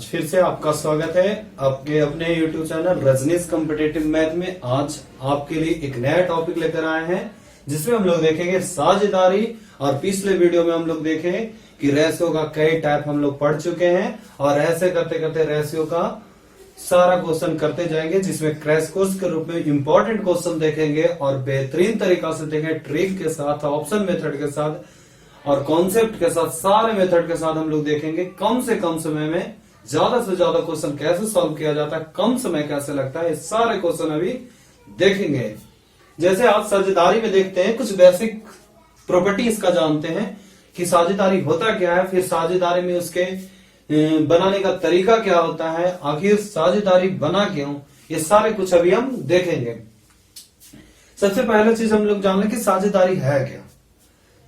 आज फिर से आपका स्वागत है आपके अपने YouTube channel Rajneesh competitive math में। आज आपके लिए एक नया टॉपिक लेकर आए हैं जिसमें हम लोग देखेंगे साझेदारी। और पिछले वीडियो में हम लोग देखे कि रेशियो का कई टाइप हम लोग पढ़ चुके हैं और ऐसे करते करते रेशियो का सारा क्वेश्चन करते जाएंगे, जिसमें क्रैश कोर्स के रूप में इंपॉर्टेंट क्वेश्चन देखेंगे और बेहतरीन तरीका से देखेंगे, ट्रिक के साथ, ऑप्शन मेथड के साथ और कॉन्सेप्ट के साथ, सारे मेथड के साथ हम लोग देखेंगे कम से कम समय में ज्यादा से ज्यादा क्वेश्चन कैसे सॉल्व किया जाता है, कम समय कैसे लगता है, ये सारे क्वेश्चन अभी देखेंगे। जैसे आप साझेदारी में देखते हैं, कुछ बेसिक प्रॉपर्टी इसका जानते हैं कि साझेदारी होता क्या है, फिर साझेदारी में उसके बनाने का तरीका क्या होता है, आखिर साझेदारी बना क्यों, ये सारे कुछ अभी हम देखेंगे। सबसे पहले चीज हम लोग जान लें कि साझेदारी है क्या।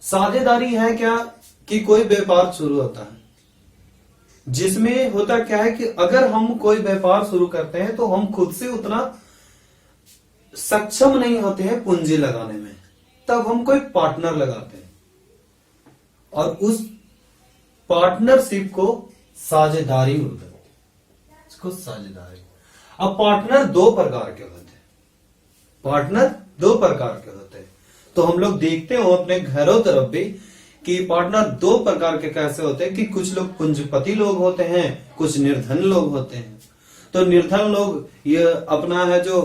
साझेदारी है क्या कि कोई व्यापार शुरू होता है जिसमें होता क्या है कि अगर हम कोई व्यापार शुरू करते हैं तो हम खुद से उतना सक्षम नहीं होते हैं पूंजी लगाने में, तब हम कोई पार्टनर लगाते हैं और उस पार्टनरशिप को साझेदारी बोलते हैं, इसको साझेदारी। अब पार्टनर दो प्रकार के होते हैं, पार्टनर दो प्रकार के होते हैं। तो हम लोग देखते हो अपने घरों तरफ भी कि पार्टनर दो प्रकार के कैसे होते हैं कि कुछ लोग पूंजीपति लोग होते हैं, कुछ निर्धन लोग होते हैं। तो निर्धन लोग ये अपना है जो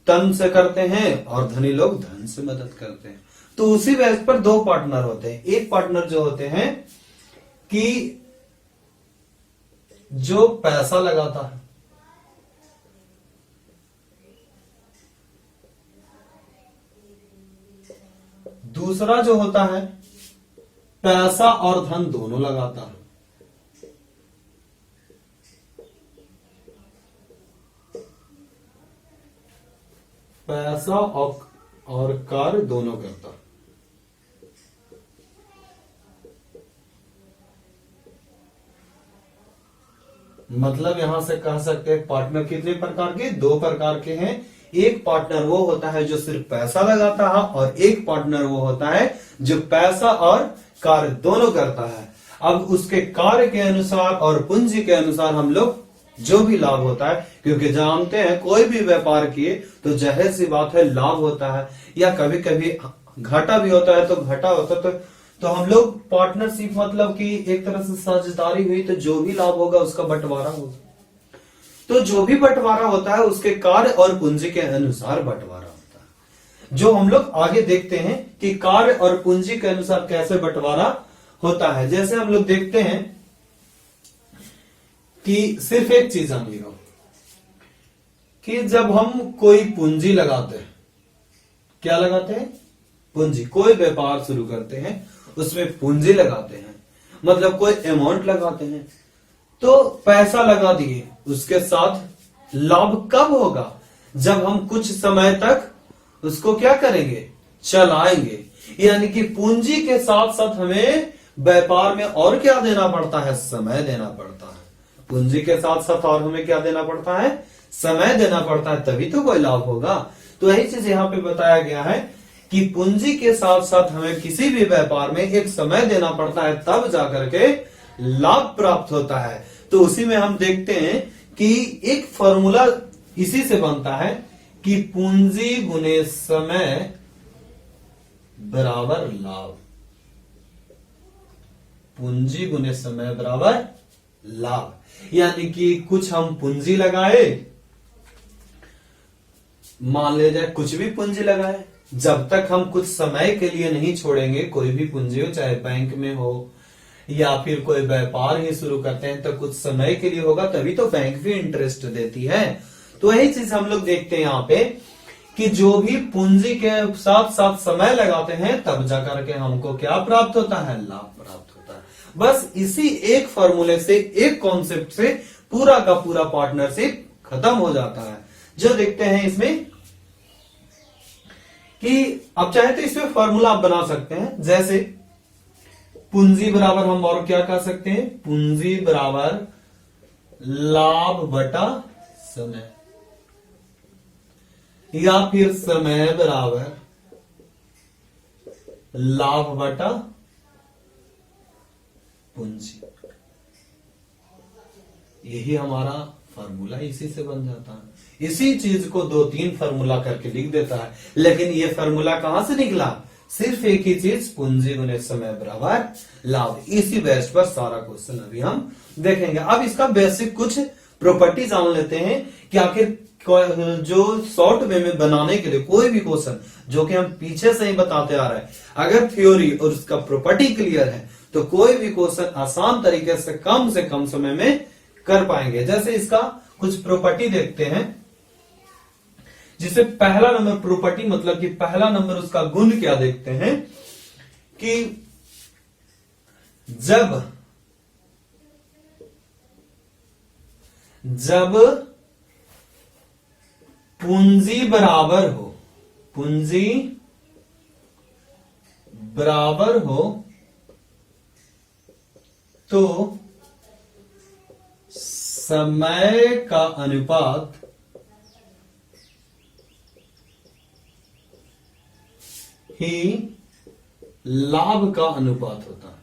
तन से करते हैं और धनी लोग धन से मदद करते हैं। तो उसी बेस पर दो पार्टनर होते हैं। एक पार्टनर जो होते हैं कि जो पैसा लगाता है, दूसरा जो होता है पैसा और धन दोनों लगाता है। पैसा और कार्य दोनों करता है। मतलब यहां से कह सकते हैं पार्टनर कितने प्रकार के, दो प्रकार के हैं। एक पार्टनर वो होता है जो सिर्फ पैसा लगाता है और एक पार्टनर वो होता है जो पैसा और कार्य दोनों करता है। अब उसके कार्य के अनुसार और पूंजी के अनुसार हम लोग जो भी लाभ होता है, क्योंकि जानते हैं कोई भी व्यापार किए तो जाहिर सी बात है लाभ होता है या कभी कभी घाटा भी होता है। तो घाटा होता है तो हम लोग पार्टनरशिप मतलब कि एक तरह से साझेदारी हुई, तो जो भी लाभ होगा उसका बंटवारा होगा। तो जो भी बंटवारा होता है उसके कार्य और पूंजी के अनुसार बंटवारा होता है, जो हम लोग आगे देखते हैं कि कार्य और पूंजी के अनुसार कैसे बंटवारा होता है। जैसे हम लोग देखते हैं कि सिर्फ एक चीज जान लीजिए कि जब हम कोई पूंजी लगाते हैं, क्या लगाते हैं, पूंजी, कोई व्यापार शुरू करते हैं उसमें पूंजी लगाते हैं, मतलब कोई अमाउंट लगाते हैं। तो पैसा लगा दिए, उसके साथ लाभ कब होगा, जब हम कुछ समय तक उसको क्या करेंगे, चलाएंगे। यानी कि पूंजी के साथ साथ हमें व्यापार में और क्या देना पड़ता है, समय देना पड़ता है। पूंजी के साथ साथ और हमें क्या देना पड़ता है, समय देना पड़ता है, तभी तो कोई लाभ होगा। तो यही चीज यहाँ पे बताया गया है कि पूंजी के साथ साथ हमें किसी भी व्यापार में एक समय देना पड़ता है, तब जाकर के लाभ प्राप्त होता है। तो उसी में हम देखते हैं कि एक फॉर्मूला इसी से बनता है कि पूंजी गुने समय बराबर लाभ, पूंजी गुने समय बराबर लाभ। यानी कि कुछ हम पूंजी लगाए, मान ले जाए कुछ भी पूंजी लगाए, जब तक हम कुछ समय के लिए नहीं छोड़ेंगे, कोई भी पूंजी हो, चाहे बैंक में हो या फिर कोई व्यापार ही शुरू करते हैं, तो कुछ समय के लिए होगा, तभी तो बैंक भी इंटरेस्ट देती है। तो यही चीज हम लोग देखते हैं यहाँ पे कि जो भी पूंजी के साथ साथ समय लगाते हैं, तब जाकर के हमको क्या प्राप्त होता है, लाभ प्राप्त होता है। बस इसी एक फॉर्मूले से, एक कॉन्सेप्ट से पूरा का पूरा पार्टनरशिप खत्म हो जाता है। जो देखते हैं इसमें कि अब चाहे तो इसमें फॉर्मूला आप बना सकते हैं, जैसे पूंजी बराबर हम और क्या कह सकते हैं, पूंजी बराबर लाभ बटा समय, या फिर समय बराबर लाभ बटा पूंजी। यही हमारा फार्मूला इसी से बन जाता है। इसी चीज को 2-3 फार्मूला करके लिख देता है, लेकिन ये फार्मूला कहां से निकला? सिर्फ एक ही चीज, पूंजी गुने समय बराबर लाभ। इसी बेस पर सारा क्वेश्चन अभी हम देखेंगे। अब इसका बेसिक कुछ प्रॉपर्टी जान लेते हैं कि आखिर जो शॉर्ट वे में बनाने के लिए कोई भी क्वेश्चन जो कि हम पीछे से ही बताते आ रहे हैं, अगर थ्योरी और उसका प्रॉपर्टी क्लियर है तो कोई भी क्वेश्चन आसान तरीके से कम समय में कर पाएंगे। जैसे इसका कुछ प्रॉपर्टी देखते हैं, जिसे पहला नंबर प्रॉपर्टी मतलब कि पहला नंबर उसका गुण क्या देखते हैं कि जब पूंजी बराबर हो, पूंजी बराबर हो तो समय का अनुपात ही लाभ का अनुपात होता है।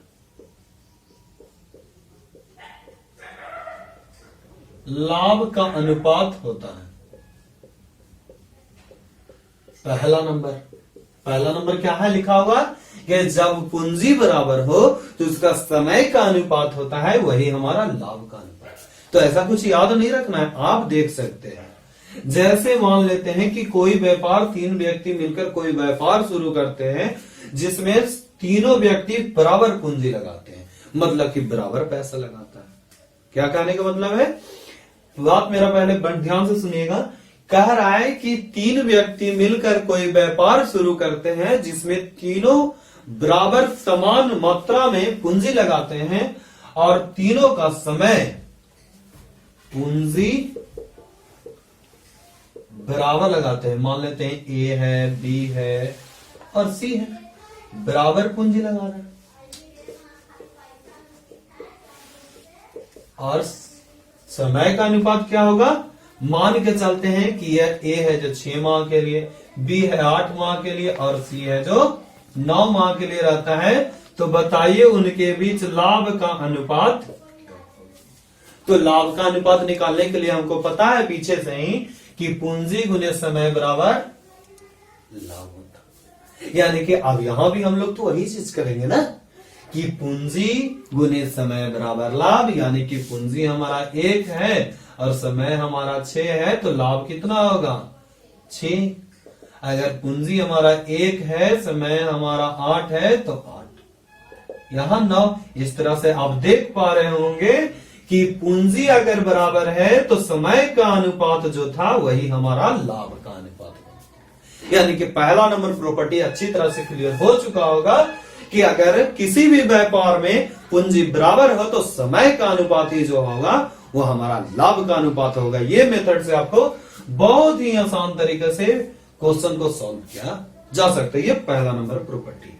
लाभ का अनुपात होता है। पहला नंबर क्या है लिखा हुआ कि जब पूंजी बराबर हो तो उसका समय का अनुपात होता है, वही हमारा लाभ का अनुपात। तो ऐसा कुछ याद नहीं रखना है, आप देख सकते हैं। जैसे मान लेते हैं कि कोई व्यापार, 3 व्यक्ति मिलकर कोई व्यापार शुरू करते हैं जिसमें तीनों व्यक्ति बराबर पूंजी लगाते हैं, मतलब कि बराबर पैसा लगाता है। क्या कहने का मतलब है? बात मेरा पहले ध्यान से सुनिएगा। कह रहा है कि 3 व्यक्ति मिलकर कोई व्यापार शुरू करते हैं जिसमें तीनों बराबर समान मात्रा में पूंजी लगाते हैं और तीनों का समय पूंजी बराबर लगाते हैं। मान लेते हैं ए है, बी है और सी है, बराबर पूंजी लगा रहे हैं और समय का अनुपात क्या होगा? मान के चलते हैं कि यह ए है जो 6 माह के लिए, बी है 8 माह के लिए और सी है जो 9 माह के लिए रहता है। तो बताइए उनके बीच लाभ का अनुपात। तो लाभ का अनुपात निकालने के लिए हमको पता है पीछे से ही कि पूंजी गुने समय बराबर लाभ होता। यानी कि अब यहां भी हम लोग तो वही चीज करेंगे ना कि पूंजी गुने समय बराबर लाभ, यानी कि पूंजी हमारा 1 है और समय हमारा 6 है, तो लाभ कितना होगा? 6। अगर पूंजी हमारा 1 है, समय हमारा 8 है तो 8, यहां 9। इस तरह से आप देख पा रहे होंगे कि पूंजी अगर बराबर है तो समय का अनुपात जो था वही हमारा लाभ का अनुपात है। यानी कि पहला नंबर प्रॉपर्टी अच्छी तरह से क्लियर हो चुका होगा कि अगर किसी भी व्यापार में पूंजी बराबर हो तो समय का अनुपात ही जो होगा वो हमारा लाभ का अनुपात होगा। ये मेथड से आपको बहुत ही आसान तरीके से क्वेश्चन को सॉल्व किया जा सकता है। ये पहला नंबर प्रॉपर्टी है।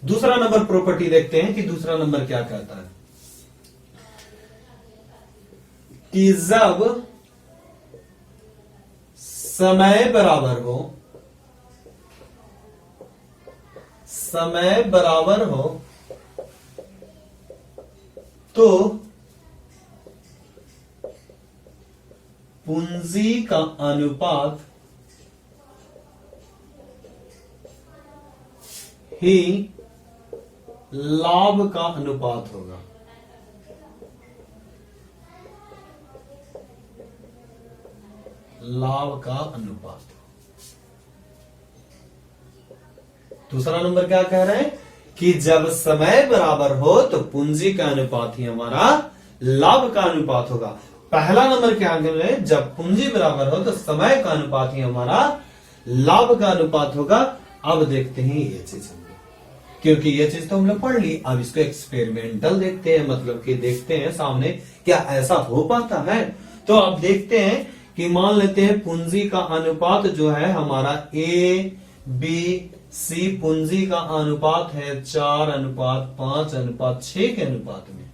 दूसरा नंबर प्रॉपर्टी देखते हैं कि दूसरा नंबर क्या कहता है कि जब समय बराबर हो, समय बराबर हो तो पूंजी का अनुपात ही लाभ का अनुपात होगा। लाभ का अनुपात। दूसरा नंबर क्या कह रहे हैं कि जब समय बराबर हो तो पूंजी का अनुपात ही हमारा लाभ का अनुपात होगा। पहला नंबर क्या कह रहे हैं? जब पूंजी बराबर हो तो समय का अनुपात ही हमारा लाभ का अनुपात होगा। अब देखते हैं ये चीज, क्योंकि ये चीज तो हम लोग पढ़ ली। अब इसको एक्सपेरिमेंटल देखते हैं, मतलब कि देखते हैं सामने क्या ऐसा हो पाता है। तो अब देखते हैं कि मान लेते हैं पूंजी का अनुपात जो है हमारा ए बी सी, पूंजी का अनुपात है 4:5:6 के अनुपात में,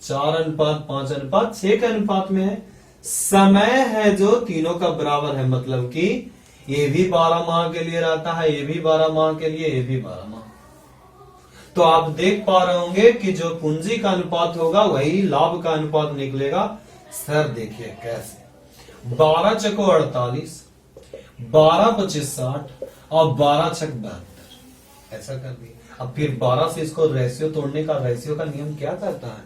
4:5:6 के अनुपात में है। समय है जो तीनों का बराबर है, मतलब कि ये भी 12 माह के लिए रहता है, ये भी 12 माह के लिए, ये भी 12 माह। तो आप देख पा रहे होंगे कि जो पूंजी का अनुपात होगा वही लाभ का अनुपात निकलेगा। सर देखिए कैसे, 12 चको 48, 12 25 60 और 12 छक 72, ऐसा कर दिया। अब फिर 12 से इसको रेशियो तोड़ने का, रेशियो का नियम क्या कहता है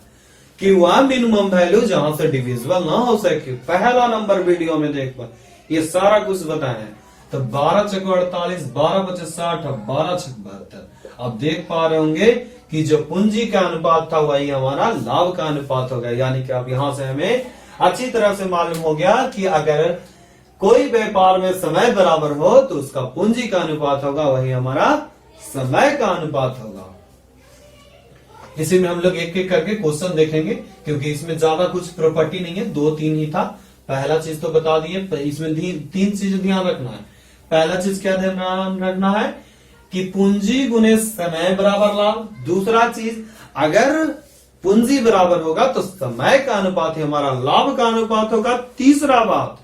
कि वह मिनिमम वैल्यू जहां से डिविजिबल ना हो सके। पहला नंबर वीडियो में देख पा, ये सारा कुछ बताया है। तो 12 चको 48, 12 25 60 और 12 छक 72। अब देख पा रहे होंगे कि जो पूंजी का अनुपात था वही हमारा लाभ का अनुपात हो गया। यानी कि अब यहां से हमें अच्छी तरह से मालूम हो गया कि अगर कोई व्यापार में समय बराबर हो तो उसका पूंजी का अनुपात होगा वही हमारा समय का अनुपात होगा। इसी में हम लोग एक एक करके क्वेश्चन देखेंगे, क्योंकि इसमें ज्यादा कुछ प्रॉपर्टी नहीं है, 2-3 ही था। पहला चीज तो बता दिए, इसमें 3 चीज ध्यान रखना है। पहला चीज क्या ध्यान रखना है कि पूंजी गुने समय बराबर लाभ। दूसरा चीज, अगर पूंजी बराबर होगा तो समय का अनुपात ही हमारा लाभ का अनुपात होगा। तीसरा बात,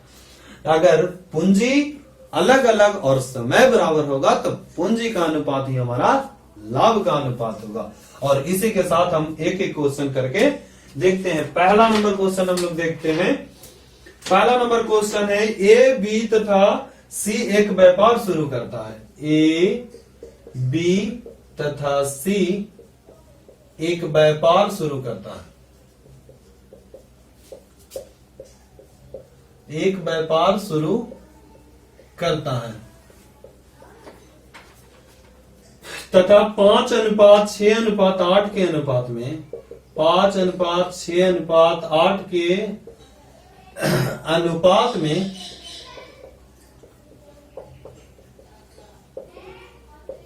अगर पूंजी अलग अलग और समय बराबर होगा तो पूंजी का अनुपात ही हमारा लाभ का अनुपात होगा। और इसी के साथ हम एक एक क्वेश्चन करके देखते हैं। पहला नंबर क्वेश्चन हम लोग देखते हैं। पहला नंबर क्वेश्चन है, ए बी तथा सी एक व्यापार शुरू करता है। ए बी तथा सी एक व्यापार शुरू करता है। एक व्यापार शुरू करता है तथा 5:6:8 के अनुपात में 5:6:8 के अनुपात में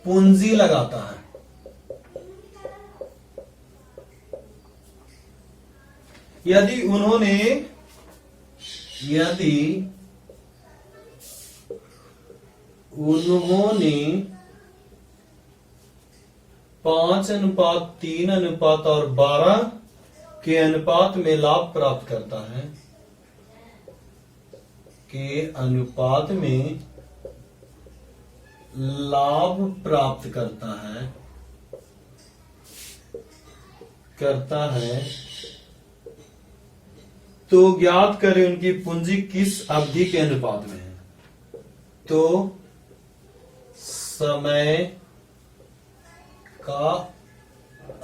पूंजी लगाता है। यदि उन्होंने 5:3 और 12 के अनुपात में लाभ प्राप्त करता है, के अनुपात में लाभ प्राप्त करता है तो ज्ञात करें उनकी पूंजी किस अवधि के अनुपात में है। तो समय का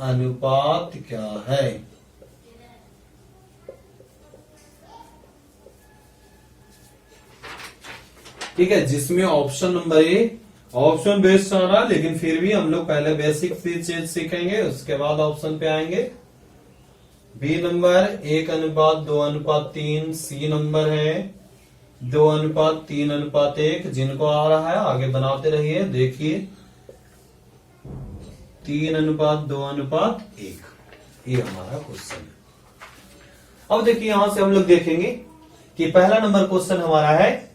अनुपात क्या है? ठीक है, जिसमें option number A, option based आ रहा है, लेकिन फिर भी हम लोग पहले बेसिक चीज सीखेंगे, उसके बाद ऑप्शन पे आएंगे। बी नंबर 1:2:3, सी नंबर है 2:3:1। जिनको आ रहा है आगे बनाते रहिए। देखिए 3:2:1, ये हमारा क्वेश्चन है। अब देखिए यहां से हम लोग देखेंगे कि पहला नंबर क्वेश्चन हमारा है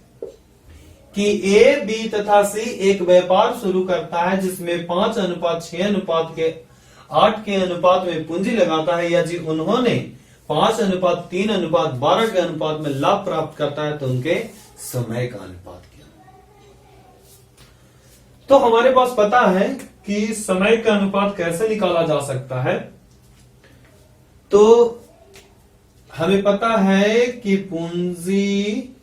कि ए बी तथा सी एक व्यापार शुरू करता है जिसमें 5:6:8 के अनुपात में पूंजी लगाता है। यदि उन्होंने 5:3:12 के अनुपात में लाभ प्राप्त करता है तो उनके समय का अनुपात क्या है? तो हमारे पास पता है कि समय का अनुपात कैसे निकाला जा सकता है। तो हमें पता है कि पूंजी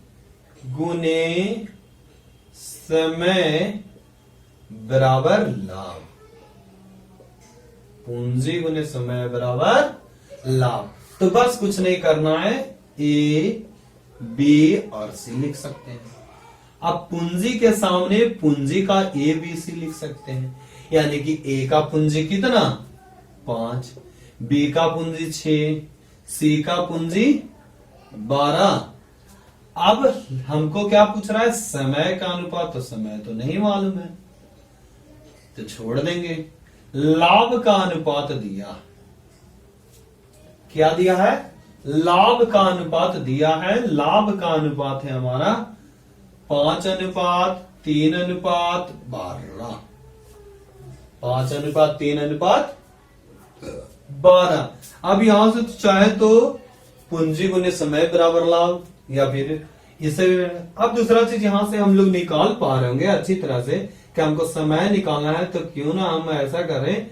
गुने समय बराबर लाभ। पूंजी गुने समय बराबर लाभ। तो बस कुछ नहीं करना है, ए बी और सी लिख सकते हैं। अब पूंजी के सामने पूंजी का ए बी सी लिख सकते हैं। यानी कि ए का पूंजी कितना 5, बी का पूंजी 6, सी का पूंजी 12। अब हमको क्या पूछ रहा है? समय का अनुपात। तो समय तो नहीं मालूम है तो छोड़ देंगे। लाभ का अनुपात दिया, क्या दिया है? लाभ का अनुपात दिया है। लाभ का अनुपात है हमारा 5:3:12। 5:3:12। अब यहां से चाहे तो पूंजी गुने समय बराबर लाभ, या फिर इसे। अब दूसरा चीज यहां से हम लोग निकाल पा रहे होंगे अच्छी तरह से कि हमको समय निकालना है, तो क्यों ना हम ऐसा करें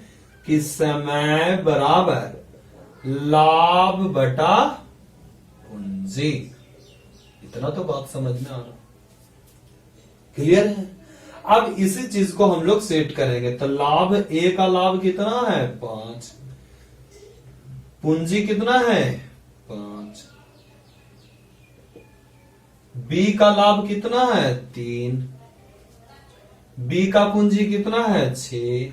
कि समय बराबर लाभ बटा पूंजी। इतना तो बात समझ में आ रहा, क्लियर है। अब इसी चीज को हम लोग सेट करेंगे तो लाभ ए का लाभ कितना है 5, पूंजी कितना है 5, बी का लाभ कितना है 3, बी का पूंजी कितना है 6,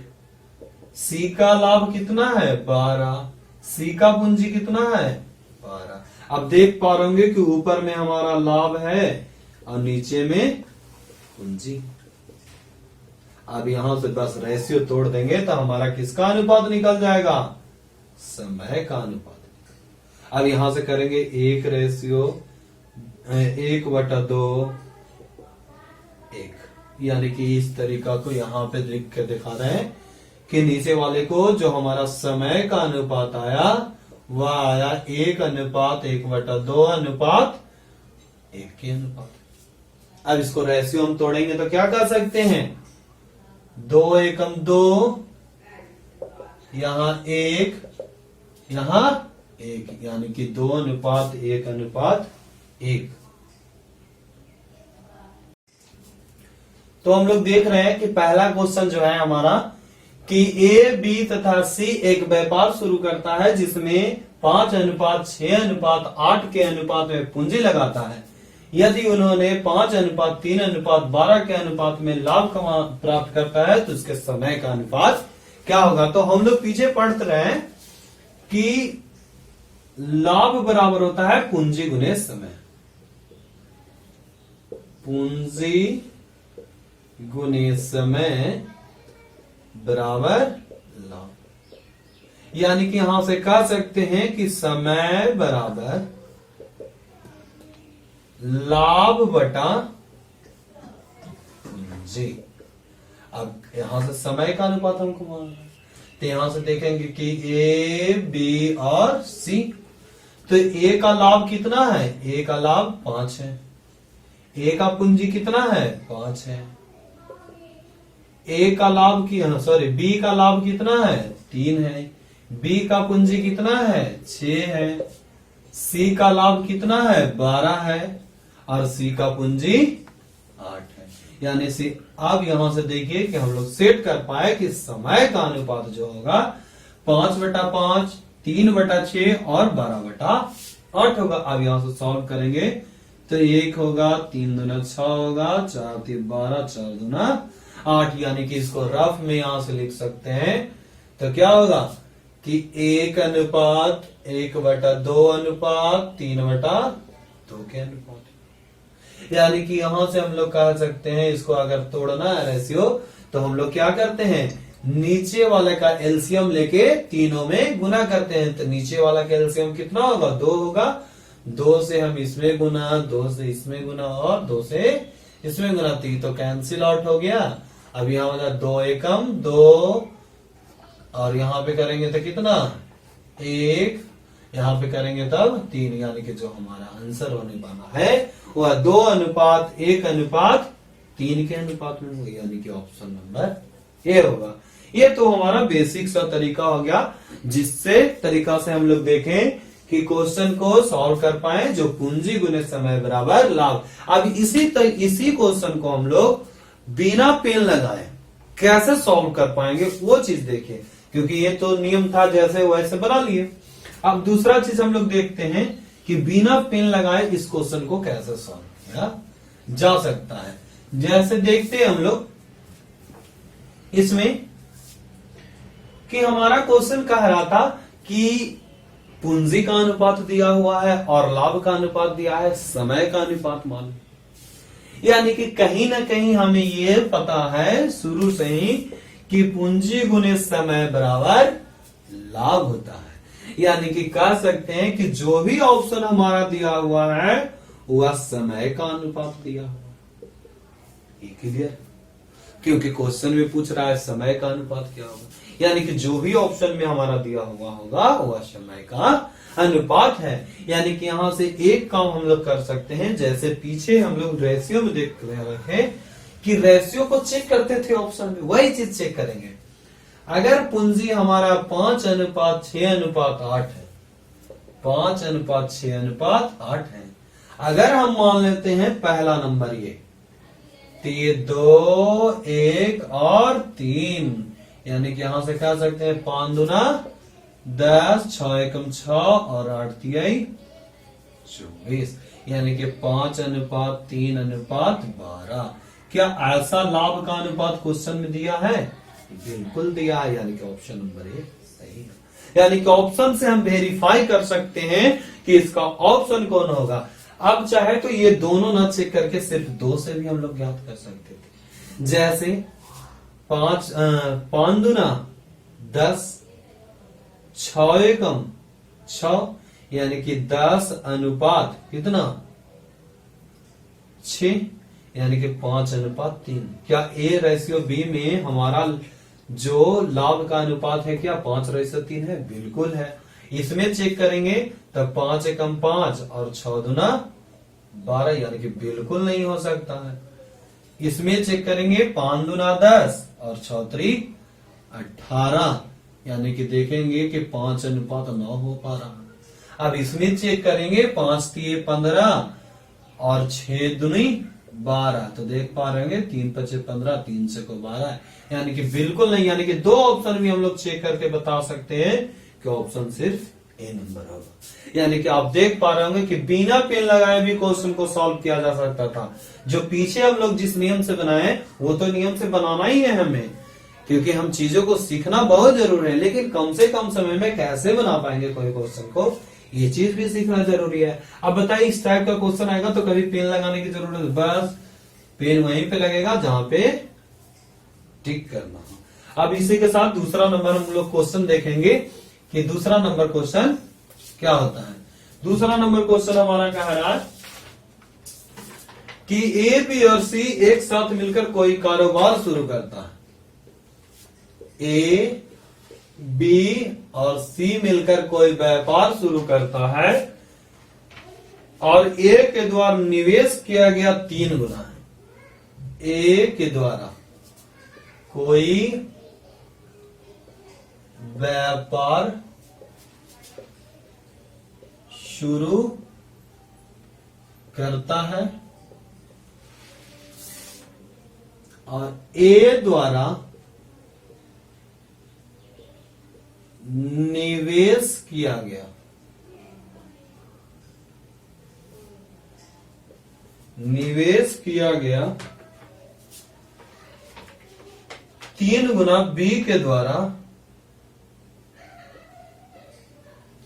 सी का लाभ कितना है 12, सी का पूंजी कितना है 12। अब देख पा रहे होंगे कि ऊपर में हमारा लाभ है और नीचे में पूंजी। अब यहां से बस रेशियो तोड़ देंगे तो हमारा किसका अनुपात निकल जाएगा, समय का अनुपात। अब यहां से करेंगे 1:1/2 यानी कि इस तरीका को यहां पे लिख के दिखा रहे हैं कि नीचे वाले को जो हमारा समय का अनुपात आया वह आया 1:1/2 के अनुपात। अब इसको रेशियो हम तोड़ेंगे तो क्या कर सकते हैं, 2 एकम 2, यहां 1, यहां 1, यानी कि 2:1:1। तो हम लोग देख रहे हैं कि पहला क्वेश्चन जो है हमारा कि ए, बी तथा सी एक व्यापार शुरू करता है जिसमें 5:6:8 के अनुपात में पूंजी लगाता है। यदि उन्होंने 5:3:12 के अनुपात में लाभ प्राप्त करता है तो उसके समय का अनुपात क्या होगा। तो हम लोग पीछे पढ़ते रहे हैं कि लाभ बराबर होता है पूंजी गुने समय, पूंजी गुने समय बराबर लाभ। यानी कि यहां से कह सकते हैं कि समय बराबर लाभ बटा पूंजी। अब यहां से समय का अनुपात हमको मालूम है तो यहां से देखेंगे कि ए, बी और सी। तो ए का लाभ कितना है, ए का लाभ 5 है, ए का पूंजी कितना है 5 है, ए का लाभ की बी का लाभ कितना है 3 है, बी का पूंजी कितना है 6 है, सी का लाभ कितना है 12 है और सी का पूंजी 8 है। यानी से अब यहां से देखिए कि हम लोग सेट कर पाए कि समय का अनुपात जो होगा 5/5, 3/6 और 12/8 होगा। अब यहां से सॉल्व करेंगे तो 1 होगा, 3 दूना 6 होगा, 4 3 12, 4 दूना 8। यानी कि इसको रफ में यहां से लिख सकते हैं तो क्या होगा कि 1:1/2/3/2 के अनुपात। यानी कि यहां से हम लोग कह सकते हैं इसको अगर तोड़ना है रेशियो तो हम लोग क्या करते हैं, नीचे वाले का एलसीएम लेके तीनों में गुना करते हैं। तो नीचे वाला का एलसीएम कितना होगा 2 होगा, 2 से हम इसमें गुना, 2 से इसमें गुना और 2 से इसमें गुना, तो कैंसिल आउट हो गया। अब यहां वाला 2 एकम 2 और यहां पे करेंगे तो कितना 1, यहां पे करेंगे तब 3। यानी कि जो हमारा आंसर होने वाला है वह 2:1:3 के अनुपात में होगा, यानी कि ऑप्शन नंबर ए होगा। ये तो हमारा बेसिक सा तरीका हो गया जिससे तरीका से हम लोग देखें कि क्वेश्चन को सॉल्व कर पाए जो पूंजी गुने समय बराबर लाभ। अब इसी क्वेश्चन को हम लोग बिना पेन लगाए कैसे सॉल्व कर पाएंगे वो चीज देखिए, क्योंकि ये तो नियम था जैसे वैसे बना लिए। अब दूसरा चीज हम लोग देखते हैं कि बिना पेन लगाए इस क्वेश्चन को कैसे सॉल्व किया जा सकता है। जैसे देखते हैं हम लोग इसमें कि हमारा क्वेश्चन कह रहा था कि पूंजी का अनुपात दिया हुआ है और लाभ का अनुपात दिया है, समय का अनुपात मालूम। यानी कि कहीं ना कहीं हमें ये पता है शुरू से ही कि पूंजी गुने समय बराबर लाभ होता है। यानी कि कह सकते हैं कि जो भी ऑप्शन हमारा दिया हुआ है वह समय का अनुपात दिया हुआ है। क्लियर, क्योंकि क्वेश्चन में पूछ रहा है समय का अनुपात क्या होगा, यानी कि जो भी ऑप्शन में हमारा दिया हुआ होगा वह समय का अनुपात है। यानी कि यहां से एक काम हम लोग कर सकते हैं, जैसे पीछे हम लोग रेशियो में देख रहे हैं कि रेशियो को चेक करते थे ऑप्शन में, वही चीज चेक करेंगे। अगर पूंजी हमारा 5:6:8 है, 5:6:8 है, अगर हम मान लेते हैं पहला नंबर ये 2, 1 और 3, यानी कि यहां से कह सकते हैं 5 दूना 10, 6 एकम 6 और 8 तिहाई 24, यानी कि 5:3:12। क्या ऐसा लाभ का अनुपात क्वेश्चन में दिया है? बिल्कुल दिया है, यानी कि ऑप्शन नंबर ए सही है। यानी कि ऑप्शन से हम वेरीफाई कर सकते हैं कि इसका ऑप्शन कौन होगा। अब चाहे तो ये दोनों ना चेक करके सिर्फ 2 से भी हम लोग ज्ञात कर सकते थे। जैसे 5 दूना 10, 6 एकम 6, यानी कि 10 अनुपात कितना 6, यानी कि 5:3। क्या ए रेशियो बी में हमारा जो लाभ का अनुपात है क्या 5:3 है? बिल्कुल है। इसमें चेक करेंगे तब 5 एकम 5 और 6 दूना 12, यानी कि बिल्कुल नहीं हो सकता है। इसमें चेक करेंगे 5 दूना 10 और 6 त्रिक 18, यानी कि देखेंगे कि 5:9 हो पा रहा है। अब इसमें चेक करेंगे 5 तिये 15 और 6 दूनी 12, तो देख पा रहे हैं 3 5 15, 3 से को 12, यानी कि बिल्कुल नहीं। यानी कि 2 ऑप्शन भी हम लोग चेक करके बता सकते हैं कि ऑप्शन सिर्फ ए नंबर होगा। यानी कि आप देख पा रहे होंगे कि बिना पेन लगाए भी क्वेश्चन को सॉल्व किया जा सकता था। जो पीछे हम लोग जिस नियम से बनाए वो तो नियम से बनाना ही है हमें, क्योंकि हम चीजों को सीखना बहुत जरूरी है, लेकिन कम से कम समय में कैसे बना पाएंगे कोई क्वेश्चन को, ये चीज भी सीखना जरूरी है। अब बताइए इस टाइप का क्वेश्चन आएगा तो कभी पेन लगाने की जरूरत है? बस पेन वहीं पे लगेगा जहां पे टिक करना हो। अब इसी के साथ दूसरा नंबर हम लोग क्वेश्चन देखेंगे कि दूसरा नंबर क्वेश्चन क्या होता है। दूसरा नंबर क्वेश्चन हमारा कह रहा है कि ए, बी और सी एक साथ मिलकर कोई कारोबार शुरू करता है। ए, बी और सी मिलकर कोई व्यापार शुरू करता है और ए के द्वारा निवेश किया गया 3 गुना है। ए के द्वारा कोई व्यापार शुरू करता है और ए द्वारा निवेश किया गया निवेश किया गया 3 गुना बी के द्वारा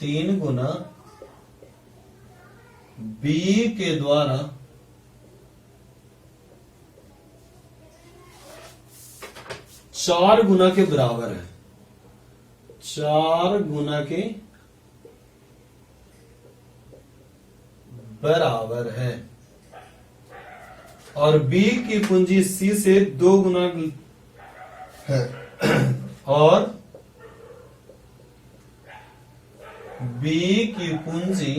3 गुना बी के द्वारा 4 गुना के बराबर है। 4 गुना के बराबर है और बी की पूंजी सी से 2 गुना है और बी की पूंजी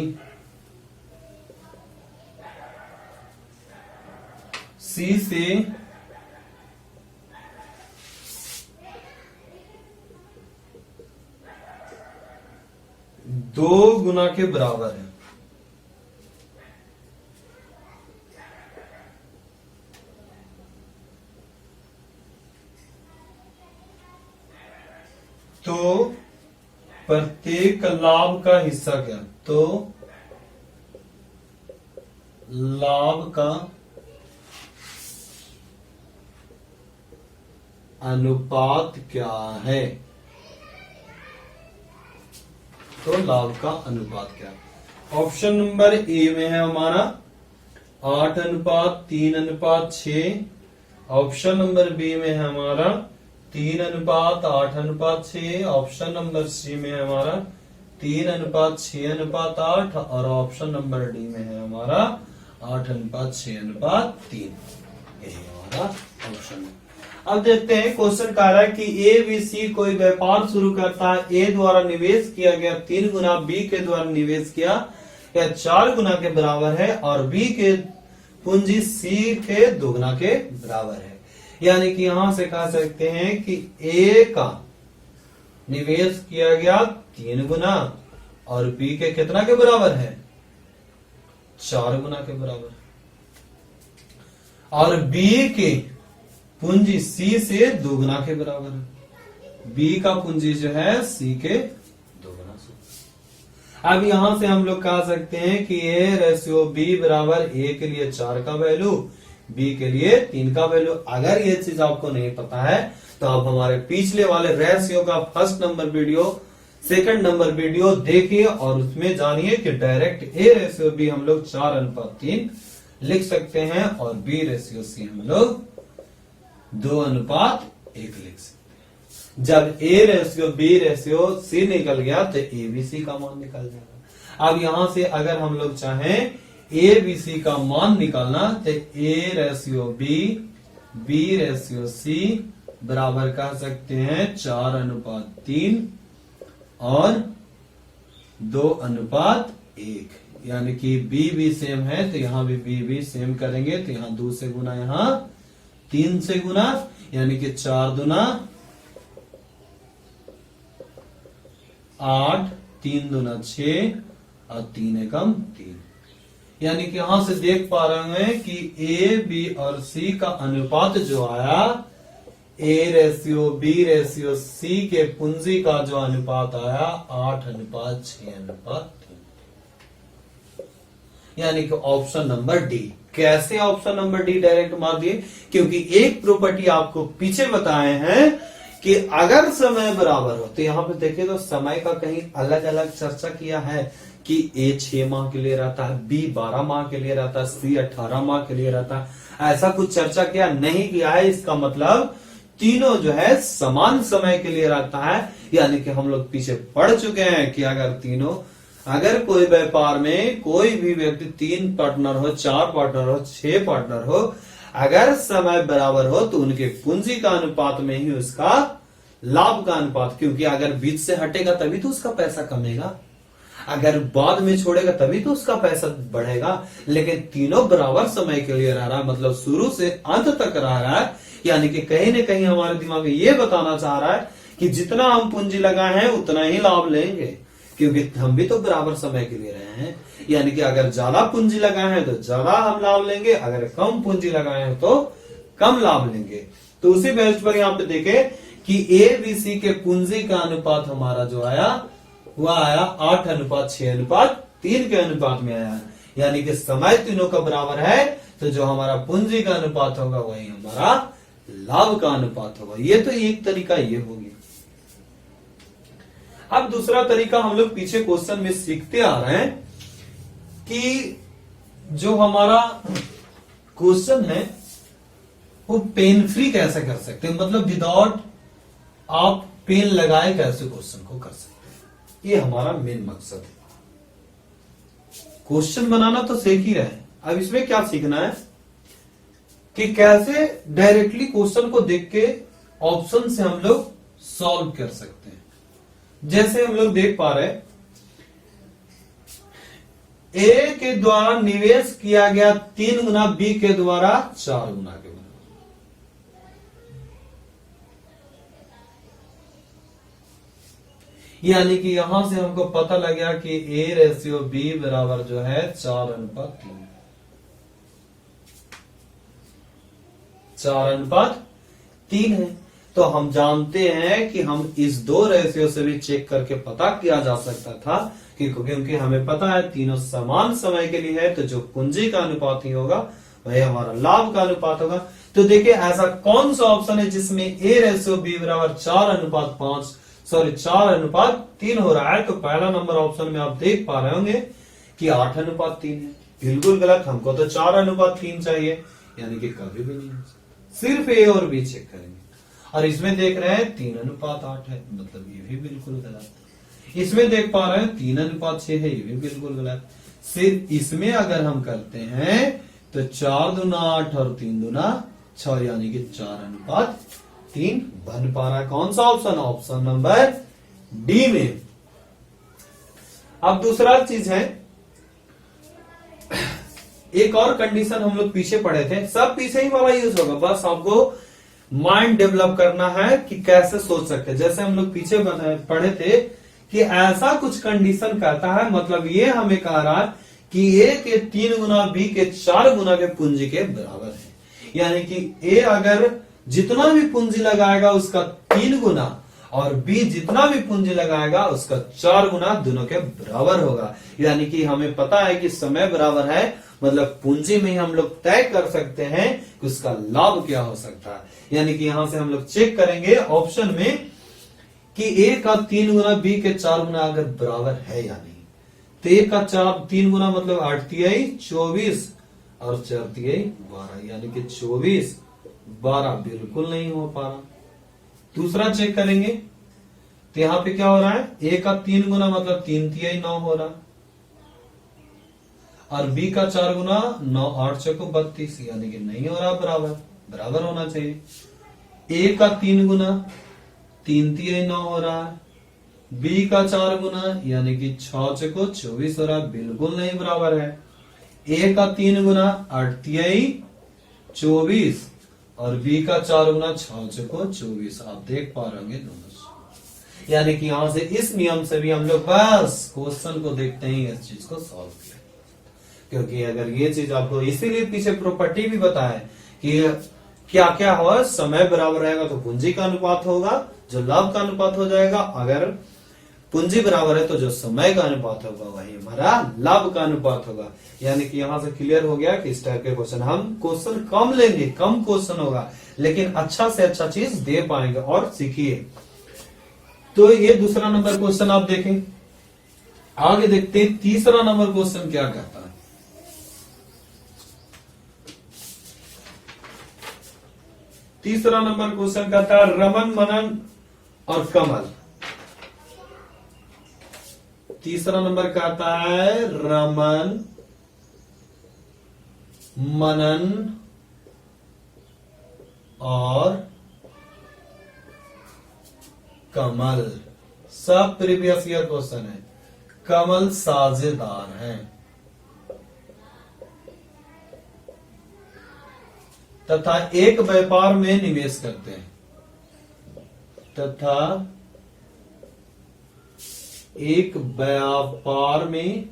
सी से 2 गुना के बराबर है। तो प्रत्येक लाभ का हिस्सा क्या? तो लाभ का अनुपात क्या है? तो लाभ का अनुपात क्या? ऑप्शन नंबर ए में है हमारा 8:3:6। ऑप्शन नंबर बी में है हमारा 3:8:6। ऑप्शन नंबर सी में है हमारा 3:6:8 और ऑप्शन नंबर डी में है हमारा 8:6:3। यही हमारा ऑप्शन है। अब देखते हैं क्वेश्चन कह रहा है कि ए बी सी कोई व्यापार शुरू करता है। ए द्वारा निवेश किया गया 3 गुना बी के द्वारा निवेश किया या 4 गुना के बराबर है और बी के पूंजी सी के 2 गुना के बराबर है। यानी कि यहां से कह सकते हैं कि ए का निवेश किया गया 3 गुना और बी के कितना के बराबर है, 4 गुना के बराबर, और बी के पूंजी सी से 2 गुना के बराबर है। बी का पूंजी जो है सी के 2 गुना से। अब यहां से हम लोग कह सकते हैं कि ए रेशियो बी बराबर ए के लिए 4 का वैल्यू, बी के लिए 3 का वैल्यू। अगर ये चीज आपको नहीं पता है तो आप हमारे पिछले वाले रेशियो का first number video, second number video देखिए और उसमें जानिए कि डायरेक्ट ए रेशियो बी हम लोग 4:3 लिख सकते हैं और बी रेशियो सी हम लोग 2:1 लिख सकते हैं। जब A ratio B ratio C निकल गया तो ए बी सी का मान निकल जाएगा। अब यहां से अगर हम लोग चाहें ए बी सी का मान निकालना तो A ratio B ratio C बराबर कह सकते हैं 4:3 और 2:1, यानी कि बी भी सेम है तो यहां भी बी भी सेम करेंगे तो यहां 2 से गुना, यहां 3 से गुना, यानी कि 4 दूना 8, 3 दूना 6 और 3 एकम 3, यानी कि यहां से देख पा रहे हैं कि ए बी और सी का अनुपात जो आया, A ratio B ratio C के पूंजी का जो अनुपात आया 8:6:3, यानी कि ऑप्शन नंबर डी। कैसे ऑप्शन नंबर डी डायरेक्ट मार दिए, क्योंकि एक प्रॉपर्टी आपको पीछे बताए हैं कि अगर समय बराबर हो, तो यहां पे देखिए तो समय का कहीं अलग अलग चर्चा किया है कि ए 6 माह के लिए रहता है, बी 12 माह के लिए रहता है, सी 18 माह के लिए रहता है, ऐसा कुछ चर्चा किया नहीं किया है। इसका मतलब तीनों जो है समान समय के लिए रहता है, यानी कि हम लोग पीछे पढ़ चुके हैं कि अगर कोई व्यापार में कोई भी व्यक्ति 3 पार्टनर हो, 4 पार्टनर हो, 6 पार्टनर हो, अगर समय बराबर हो तो उनके पूंजी का अनुपात में ही उसका लाभ का अनुपात, क्योंकि अगर बीच से हटेगा तभी तो उसका पैसा कमेगा, अगर बाद में छोड़ेगा तभी तो उसका पैसा बढ़ेगा। लेकिन तीनों बराबर समय के लिए रह रहा है, मतलब शुरू से अंत तक रह रहा है, यानी कि कहीं न कहीं हमारे दिमाग में ये बताना चाह रहा है कि जितना हम पूंजी लगाए हैं उतना ही लाभ लेंगे, क्योंकि हम भी तो बराबर समय के लिए रहे हैं। यानी कि अगर ज्यादा पूंजी लगाए हैं तो ज्यादा हम लाभ लेंगे, अगर कम पूंजी लगाए हैं तो कम लाभ लेंगे। तो उसी बेस पर यहाँ पे देखें कि ए बी सी के पूंजी का अनुपात हमारा जो आया वह आया 8:6:3 के अनुपात में आया, यानी कि समय तीनों का बराबर है तो जो हमारा पूंजी का अनुपात होगा वही हमारा लाभ का अनुपात होगा। ये तो एक तरीका ये हो गया। अब दूसरा तरीका हम लोग पीछे क्वेश्चन में सीखते आ रहे हैं कि जो हमारा क्वेश्चन है वो पेन फ्री कैसे कर सकते हैं, मतलब विदाउट आप पेन लगाए कैसे क्वेश्चन को कर सकते हैं, ये हमारा मेन मकसद है। क्वेश्चन बनाना तो सीख ही रहे, अब इसमें क्या सीखना है कि कैसे डायरेक्टली क्वेश्चन को देख के ऑप्शन से हम लोग सॉल्व कर सकते हैं। जैसे हम लोग देख पा रहे हैं ए के द्वारा निवेश किया गया 3 गुना, बी के द्वारा 4 गुना के बराबर, यानी कि यहां से हमको पता लग गया कि ए रेशियो बी बराबर जो है 4:3, 4:3 है। तो हम जानते हैं कि हम इस 2 रेशियो से भी चेक करके पता किया जा सकता था कि क्योंकि हमें पता है तीनों समान समय के लिए है, तो जो पूंजी का अनुपात ही होगा वही हमारा लाभ का अनुपात होगा। तो देखिए ऐसा कौन सा ऑप्शन है जिसमें ए रेशियो बी बराबर 4:3 हो रहा है। तो पहला नंबर ऑप्शन में आप देख पा रहे होंगे कि 8:3 है। बिल्कुल गलत, हमको तो 4:3 चाहिए, यानी कि कभी भी नहीं हो सकता। सिर्फ ए और बी चेक करेंगे और इसमें देख रहे हैं 3:8 है, मतलब ये भी बिल्कुल गलत। इसमें देख पा रहे हैं 3:6 है, ये भी बिल्कुल गलत। सिर्फ इसमें अगर हम करते हैं तो 4 दूना 8 और 3 दूना 6, यानी कि 4:3 बन पा रहा है। कौन सा ऑप्शन? ऑप्शन नंबर डी में। अब दूसरा चीज है, एक और कंडीशन हम लोग पीछे पढ़े थे, सब पीछे ही वाला यूज होगा, बस आपको माइंड डेवलप करना है कि कैसे सोच सकते हैं। जैसे हम लोग पीछे पढ़े थे कि ऐसा कुछ कंडीशन कहता है, मतलब ये हमें कह रहा है कि ए के 3 गुना बी के 4 गुना के पूंजी के बराबर है। यानी कि ए अगर जितना भी पूंजी लगाएगा उसका 3 गुना और बी जितना भी पूंजी लगाएगा उसका 4 गुना दोनों के बराबर होगा। यानी कि हमें पता है कि समय बराबर है, मतलब पूंजी में ही हम लोग तय कर सकते हैं कि उसका लाभ क्या हो सकता है। यानी कि यहां से हम लोग चेक करेंगे ऑप्शन में कि ए का 3 गुना बी के 4 गुना अगर बराबर है या नहीं। तो ए का 3 गुना मतलब 8 तिहाई 24 और 4 तिहाई 12, यानी कि 24 12 बिल्कुल नहीं हो पा रहा। दूसरा चेक करेंगे तो यहां पे क्या हो रहा है, ए का 3 गुना मतलब 3 तिहाई 9 हो रहा और बी का 4 गुना 9 8 चौको 32, यानी कि नहीं हो रहा बराबर, बराबर होना चाहिए। ए का 3 गुना 3 तिहाई 9 हो रहा है, बी का 4 गुना यानी कि 6 चौको 24 हो रहा है, बिल्कुल नहीं बराबर है। ए का 3 गुना 8 तिहाई 24 और बी का 4 गुना 6 चौको 24, आप देख पा रहे होंगे दोनों। यानी कि यहां से इस नियम से भी हम लोग बस क्वेश्चन को देखते ही इस चीज को सॉल्व किया, क्योंकि अगर ये चीज आपको इसीलिए पीछे प्रॉपर्टी भी बताए कि क्या क्या हो, समय बराबर रहेगा तो पूंजी का अनुपात होगा, जो लाभ का अनुपात हो जाएगा। अगर पूंजी बराबर है तो जो समय का अनुपात होगा वही हमारा लाभ का अनुपात होगा। यानी कि यहां से क्लियर हो गया कि इस टाइप के क्वेश्चन हम क्वेश्चन कम लेंगे, कम क्वेश्चन होगा लेकिन अच्छा से अच्छा चीज दे पाएंगे और सीखिए। तो ये दूसरा नंबर क्वेश्चन आप देखें। आगे देखते हैं तीसरा नंबर क्वेश्चन क्या कहता है। तीसरा नंबर क्वेश्चन कहता है रमन मनन और कमल। तीसरा नंबर कहता है रमन मनन और कमल। सब प्रीवियस ईयर क्वेश्चन है। कमल साझेदार हैं तथा एक व्यापार में निवेश करते हैं, तथा एक व्यापार में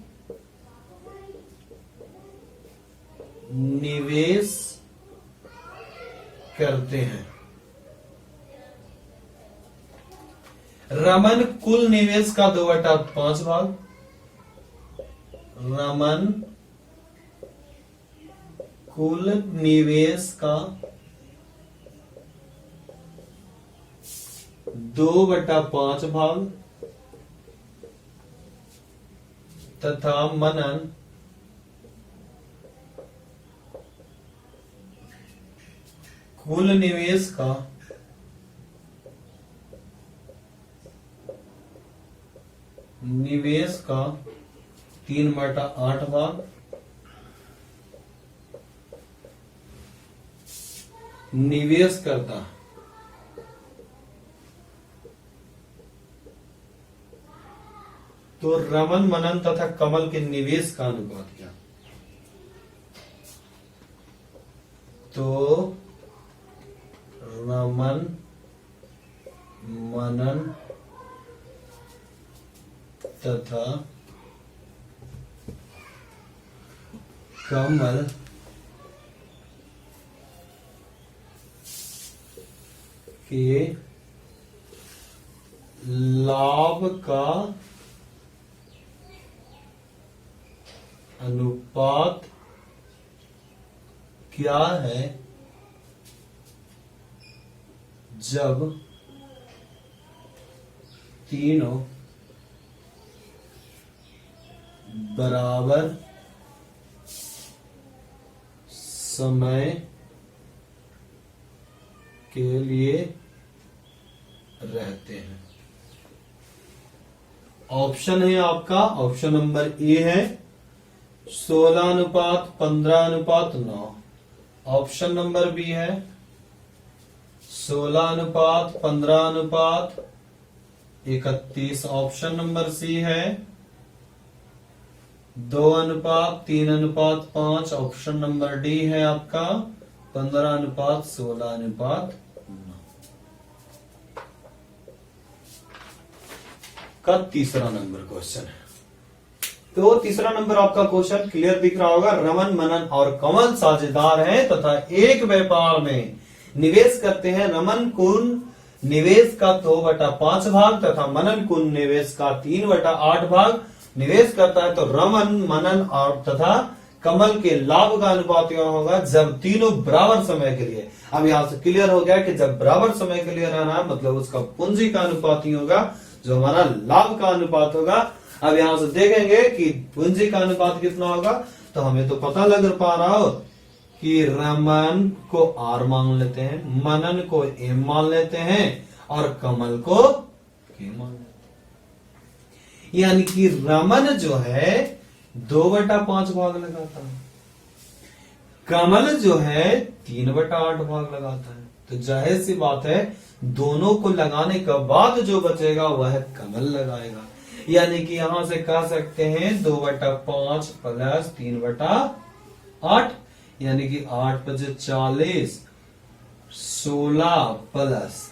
निवेश करते हैं। रमन कुल निवेश का 2/5 भाग, रमन कुल निवेश का 2/5 भाग तथा मनन कुल निवेश का 3/8 भाग निवेश करता है। तो रमन मनन तथा कमल के निवेश का अनुपात क्या? तो रमन मनन तथा कमल के लाभ का अनुपात क्या है जब तीनों बराबर समय के लिए रहते हैं। ऑप्शन है आपका, ऑप्शन नंबर ए है 16:15:9। ऑप्शन नंबर बी है 16:15:31। ऑप्शन नंबर सी है 2:3:5। ऑप्शन नंबर डी है आपका 15:16:9। का तीसरा नंबर क्वेश्चन है। तो तीसरा नंबर आपका क्वेश्चन क्लियर दिख रहा होगा। रमन, मनन और कमल साझेदार हैं तथा एक व्यापार में निवेश करते हैं। रमन कुल निवेश का 2/5 भाग तथा मनन कुल निवेश का 3/8 भाग निवेश करता है। तो रमन, मनन और तथा कमल के लाभ का अनुपात यह होगा जब तीनों बराबर समय के लिए। अब यहां से क्लियर हो गया कि जब बराबर समय के लिए रहना है मतलब उसका पूंजी का अनुपात ही होगा जो हमारा लाभ का अनुपात होगा। अब यहां से देखेंगे कि पूंजी का अनुपात कितना होगा, तो हमें तो पता लग पा रहा हो कि रमन को R मान लेते हैं, मनन को M मान लेते हैं और कमल को K मान लेते हैं। यानी कि रमन जो है 2/5 भाग लगाता है, कमल जो है 3/8 भाग लगाता है। तो जाहिर सी बात है दोनों को लगाने के बाद जो बचेगा वह कमल लगाएगा। यानी कि यहां से कह सकते हैं 2/5 प्लस 3/8 यानी कि 8×5 = 40, 16 प्लस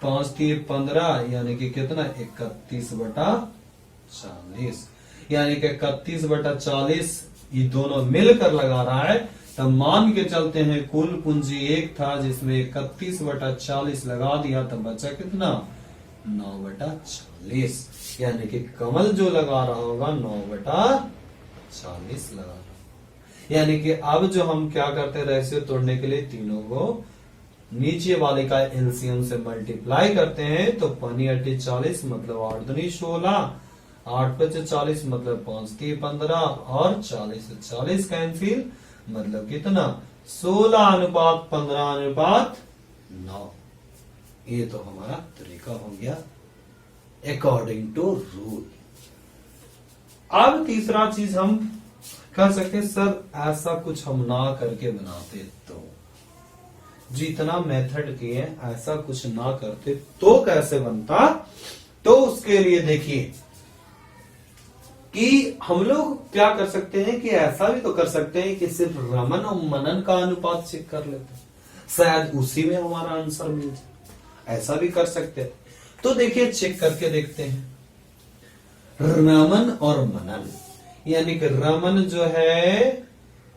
5×3 = 15 यानी कि कितना 31/40 यानी कि 31/40 ये दोनों मिलकर लगा रहा है। तब मान के चलते हैं कुल पूंजी 1 था जिसमें 31/40 लगा दिया तब बचा कितना 9/40 यानी कि कमल जो लगा रहा होगा 9/40 लगा रहा। यानी कि अब जो हम क्या करते हैं रेशियो तोड़ने के लिए तीनों को नीचे वाले का एलसीएम से मल्टीप्लाई करते हैं। तो 5×8 = 40 मतलब 8 दूनी 16, 8×5 = 40 मतलब 5×3 = 15 और 40 से 40 कैंसिल मतलब कितना 16:15:9। ये तो हमारा तरीका हो गया अकॉर्डिंग टू रूल। अब तीसरा चीज हम कर सकते सर ऐसा कुछ हम ना करके बनाते तो, जितना मेथड किए ऐसा कुछ ना करते तो कैसे बनता। तो उसके लिए देखिए कि हम लोग क्या कर सकते हैं कि ऐसा भी तो कर सकते हैं कि सिर्फ रमन और मनन का अनुपात चेक कर लेते हैं, शायद उसी में हमारा आंसर मिल जाए। ऐसा भी कर सकते हैं। तो देखिए चेक करके देखते हैं। रमन और मनन यानी कि रमन जो है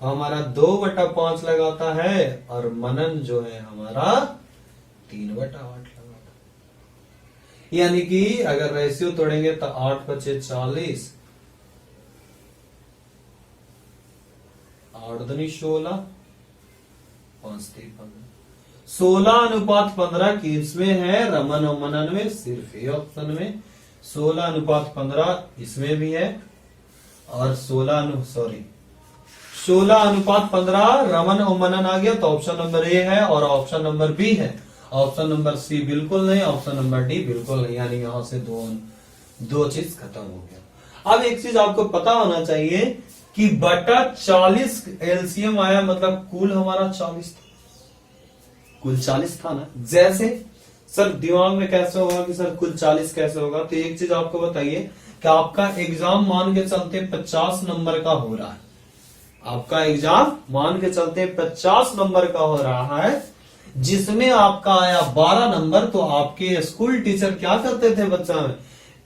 हमारा 2/5 लगाता है और मनन जो है हमारा 3/8 लगाता है। यानी कि अगर रेशियो तोड़ेंगे तो 8×5 = 40, 8 दूनी 16, 5×3 = 15। 16:15 किसमें है रमन और मनन में, सिर्फ ए ऑप्शन में। 16:15 इसमें भी है और 16:15 रमन और मनन आ गया तो ऑप्शन नंबर ए है और ऑप्शन नंबर बी है। ऑप्शन नंबर सी बिल्कुल नहीं, ऑप्शन नंबर डी बिल्कुल नहीं। यानी यहां से दो चीज खत्म हो गया। अब एक चीज आपको पता होना चाहिए कि बटा 40 एलसीएम आया मतलब कुल हमारा 40 था, कुल 40 था ना। जैसे सर दिमाग में कैसे होगा कि सर कुल 40 कैसे होगा, तो एक चीज आपको बताइए कि आपका एग्जाम मान के चलते 50 नंबर का हो रहा है। आपका एग्जाम मान के चलते 50 नंबर का हो रहा है जिसमें आपका आया 12 नंबर। तो आपके स्कूल टीचर क्या करते थे बच्चा में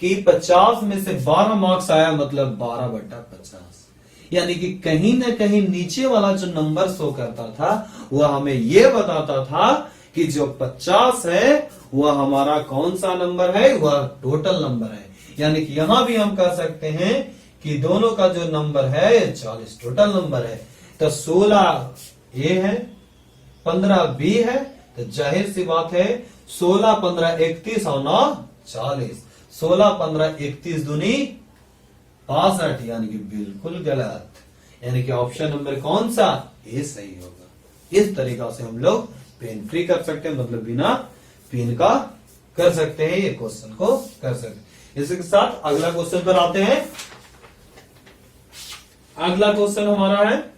कि 50 में से 12 मार्क्स आया मतलब 12/50। यानी कि कहीं ना कहीं नीचे वाला जो नंबर शो करता था वह हमें यह बताता था कि जो 50 है वह हमारा कौन सा नंबर है, वह टोटल नंबर है। यानी कि यहां भी हम कह सकते हैं कि दोनों का जो नंबर है 40 टोटल नंबर है। तो 16 ए है, 15 बी है। तो जाहिर सी बात है 16, 15, 31 और 9 40। 16, 15, 31 दूनी 62 यानी कि बिल्कुल गलत। यानी कि ऑप्शन नंबर कौन सा ए सही होगा। इस तरीका से हम लोग पेन फ्री कर सकते हैं, मतलब बिना पेन का कर सकते हैं, ये क्वेश्चन को कर सकते हैं। इसके साथ अगला क्वेश्चन पर आते हैं। अगला क्वेश्चन हमारा है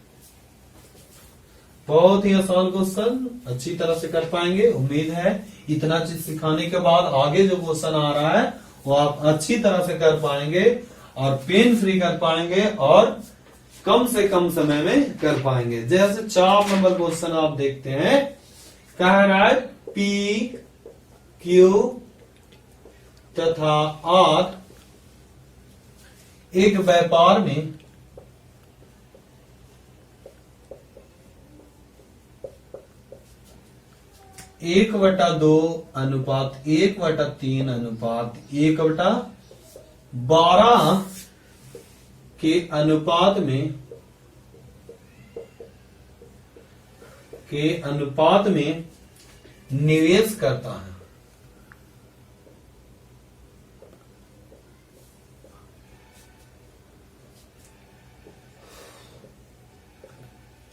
बहुत ही आसान क्वेश्चन, अच्छी तरह से कर पाएंगे उम्मीद है। इतना चीज सिखाने के बाद आगे जो क्वेश्चन आ रहा है वो आप अच्छी तरह से कर पाएंगे और पेन फ्री कर पाएंगे और कम से कम समय में कर पाएंगे। जैसे 4 नंबर क्वेश्चन आप देखते हैं, कह रहा है P, Q, तथा आर एक व्यापार में 1/2:1/3:1/12 के अनुपात में निवेश करता है।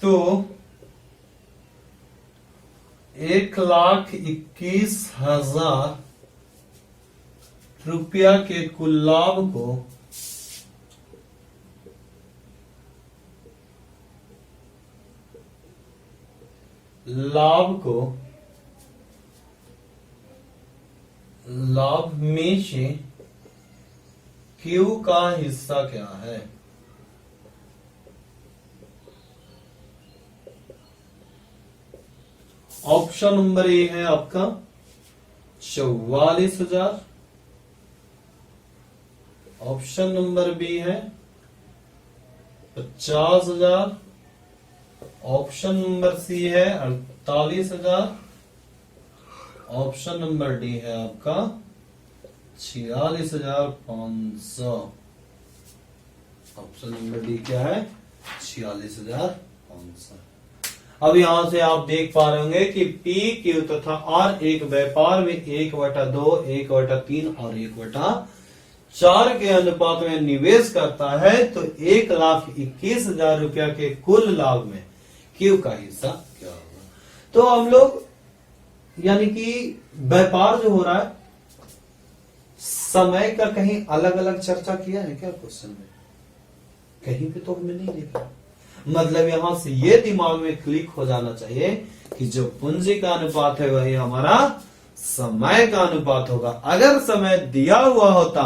तो 1,21,000 रुपया के कुल लाभ में से क्यू का हिस्सा क्या है? ऑप्शन नंबर ए है आपका 44,000, ऑप्शन नंबर बी है 50,000, ऑप्शन नंबर सी है 48,000, ऑप्शन नंबर डी है आपका 46,500। ऑप्शन नंबर डी क्या है? 46,500। अब यहां से आप देख पा रहे होंगे कि पी, क्यू तथा आर एक व्यापार में 1/2, 1/3 और 1/4 के अनुपात में निवेश करता है। तो 1,21,000 रुपया के कुल लाभ में क्यू का हिस्सा क्या होगा? तो हम लोग यानी कि व्यापार जो हो रहा है, समय का कहीं अलग अलग चर्चा किया है क्या क्वेश्चन में? कहीं पे तो हमने नहीं देखा। मतलब यहां से ये दिमाग में क्लिक हो जाना चाहिए कि जो पूंजी का अनुपात है वही हमारा समय का अनुपात होगा। अगर समय दिया हुआ होता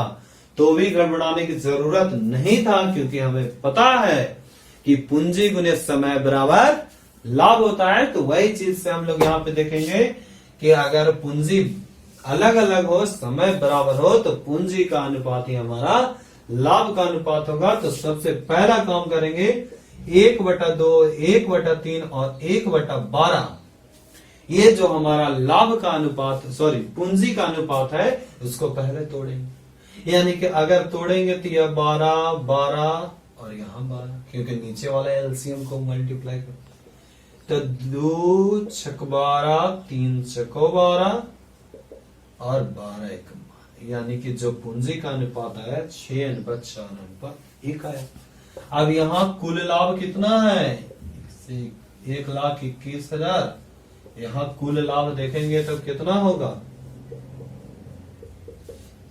तो भी गड़बड़ाने की जरूरत नहीं था, क्योंकि हमें पता है कि पूंजी गुने समय बराबर लाभ होता है। तो वही चीज से हम लोग यहाँ पे देखेंगे कि अगर पूंजी अलग अलग हो, समय बराबर हो, तो पूंजी का अनुपात ही हमारा लाभ का अनुपात होगा। तो सबसे पहला काम करेंगे 1/2, 1/3 और 1/12, ये जो हमारा लाभ का अनुपात पूंजी का अनुपात है, उसको पहले तोड़ेंगे। यानी कि अगर तोड़ेंगे तो यह 12, 12 और यहां 12, क्योंकि नीचे वाला एलसीएम को मल्टीप्लाई कर, तो 2 छक 12, 3 छको 12 और 12 एक 12, यानी कि जो पूंजी का अनुपात है 6:4:1 आया। अब यहां कुल लाभ कितना है? 1,21,000। यहां कुल लाभ देखेंगे तो कितना होगा?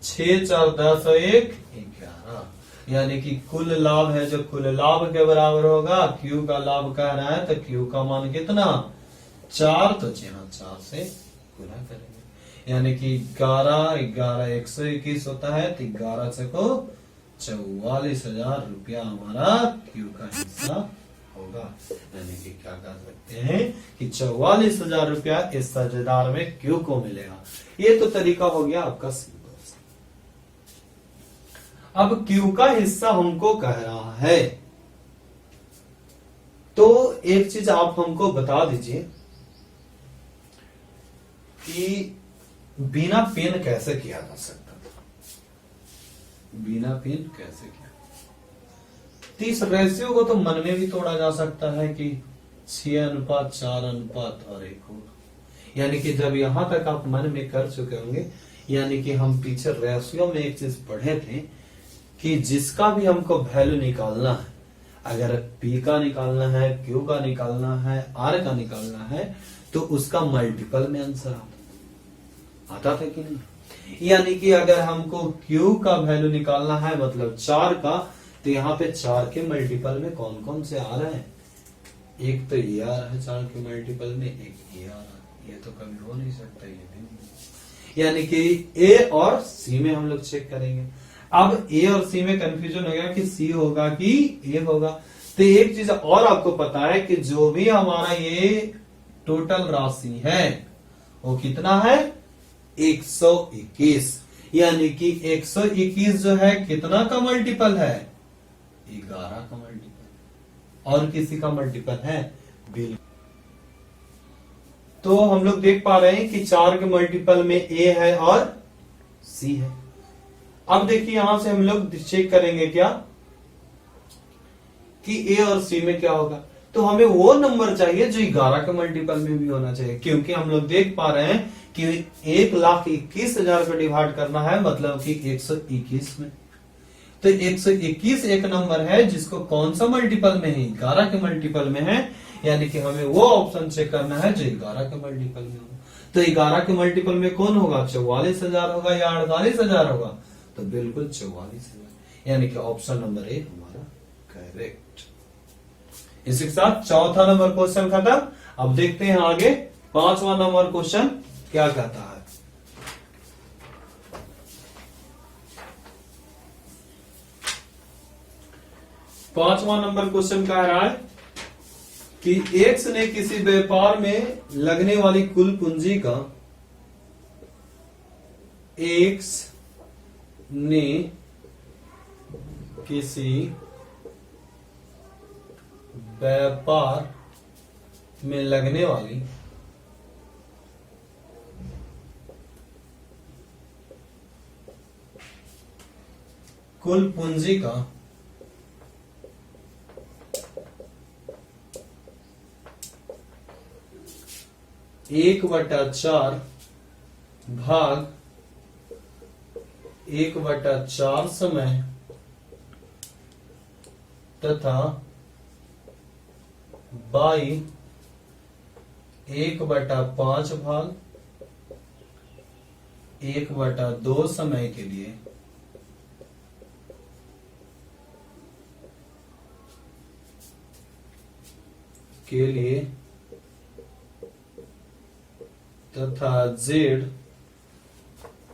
6 4 10 1 11, यानी कि कुल लाभ है जो कुल लाभ के बराबर होगा। क्यू का लाभ कह रहा है तो क्यू का मान कितना? 4, तो यहाँ 4 से गुना करेंगे, यानी कि 11 11 121 होता है, तो 11 से को 44,000 रुपया हमारा क्यू का हिस्सा होगा। यानी कि क्या कह सकते हैं कि 44,000 रुपया इस साझेदार में क्यू को मिलेगा। ये तो तरीका हो गया आपका सिंपल। अब क्यू का हिस्सा हमको कह रहा है, तो एक चीज आप हमको बता दीजिए कि बिना पेन कैसे किया जा सकता था? बिना पेन कैसे किया? 30 रेशियो को तो मन में भी तोड़ा जा सकता है कि 6:4:1 होगा। यानी कि जब यहां तक आप मन में कर चुके होंगे, यानी कि हम पीछे रेशियो में एक चीज पढ़े थे कि जिसका भी हमको वैल्यू निकालना है, अगर P का निकालना है, Q का निकालना है, R का निकालना है, तो उसका मल्टीपल में आंसर आता था कि नहीं? यानी कि अगर हमको Q का वैल्यू निकालना है, मतलब 4 का, तो यहाँ पे 4 के मल्टीपल में कौन कौन से आ रहे हैं? एक तो ये आ रहा है 4 के मल्टीपल में, एक ये आ रहा है। ये तो कभी हो नहीं सकता, ये भी नहीं। यानी कि A और C में हम लोग चेक करेंगे। अब A और C में कंफ्यूजन हो गया कि C होगा कि A होगा। तो एक चीज और आपको पता है कि जो भी हमारा ये टोटल राशि है वो कितना है? 121। यानी कि 121 जो है कितना का मल्टीपल है? 11 का मल्टीपल। और किसी का मल्टीपल है? बिल्कुल। तो हम लोग देख पा रहे हैं कि 4 के मल्टीपल में ए है और सी है। अब देखिए यहां से हम लोग चेक करेंगे क्या कि ए और सी में क्या होगा। तो हमें वो नंबर चाहिए जो 11 के मल्टीपल में भी होना चाहिए, क्योंकि हम लोग देख पा रहे हैं कि 1,21,000 को डिवाइड करना है, मतलब कि 121 में। तो 121 एक नंबर है जिसको कौन सा मल्टीपल में है? 11 के मल्टीपल में है, यानी कि हमें वो ऑप्शन चेक करना है जो 11 के मल्टीपल में होगा। तो 11 के मल्टीपल में कौन होगा? 44,000 होगा या 48,000 होगा? तो बिल्कुल 44,000, यानी कि ऑप्शन नंबर ए हमारा करेक्ट। इसी के साथ चौथा नंबर क्वेश्चन खत्म। अब देखते हैं आगे 5वां नंबर क्वेश्चन क्या कहता है। पांचवा नंबर क्वेश्चन कह रहा है कि एक्स ने किसी व्यापार में लगने वाली कुल पूंजी का एक्स ने किसी व्यापार में लगने वाली कुल पूंजी का एक बटा चार भाग 1/4 समय तथा बाई 1/5 भाग 1/2 समय के लिए तथा जेड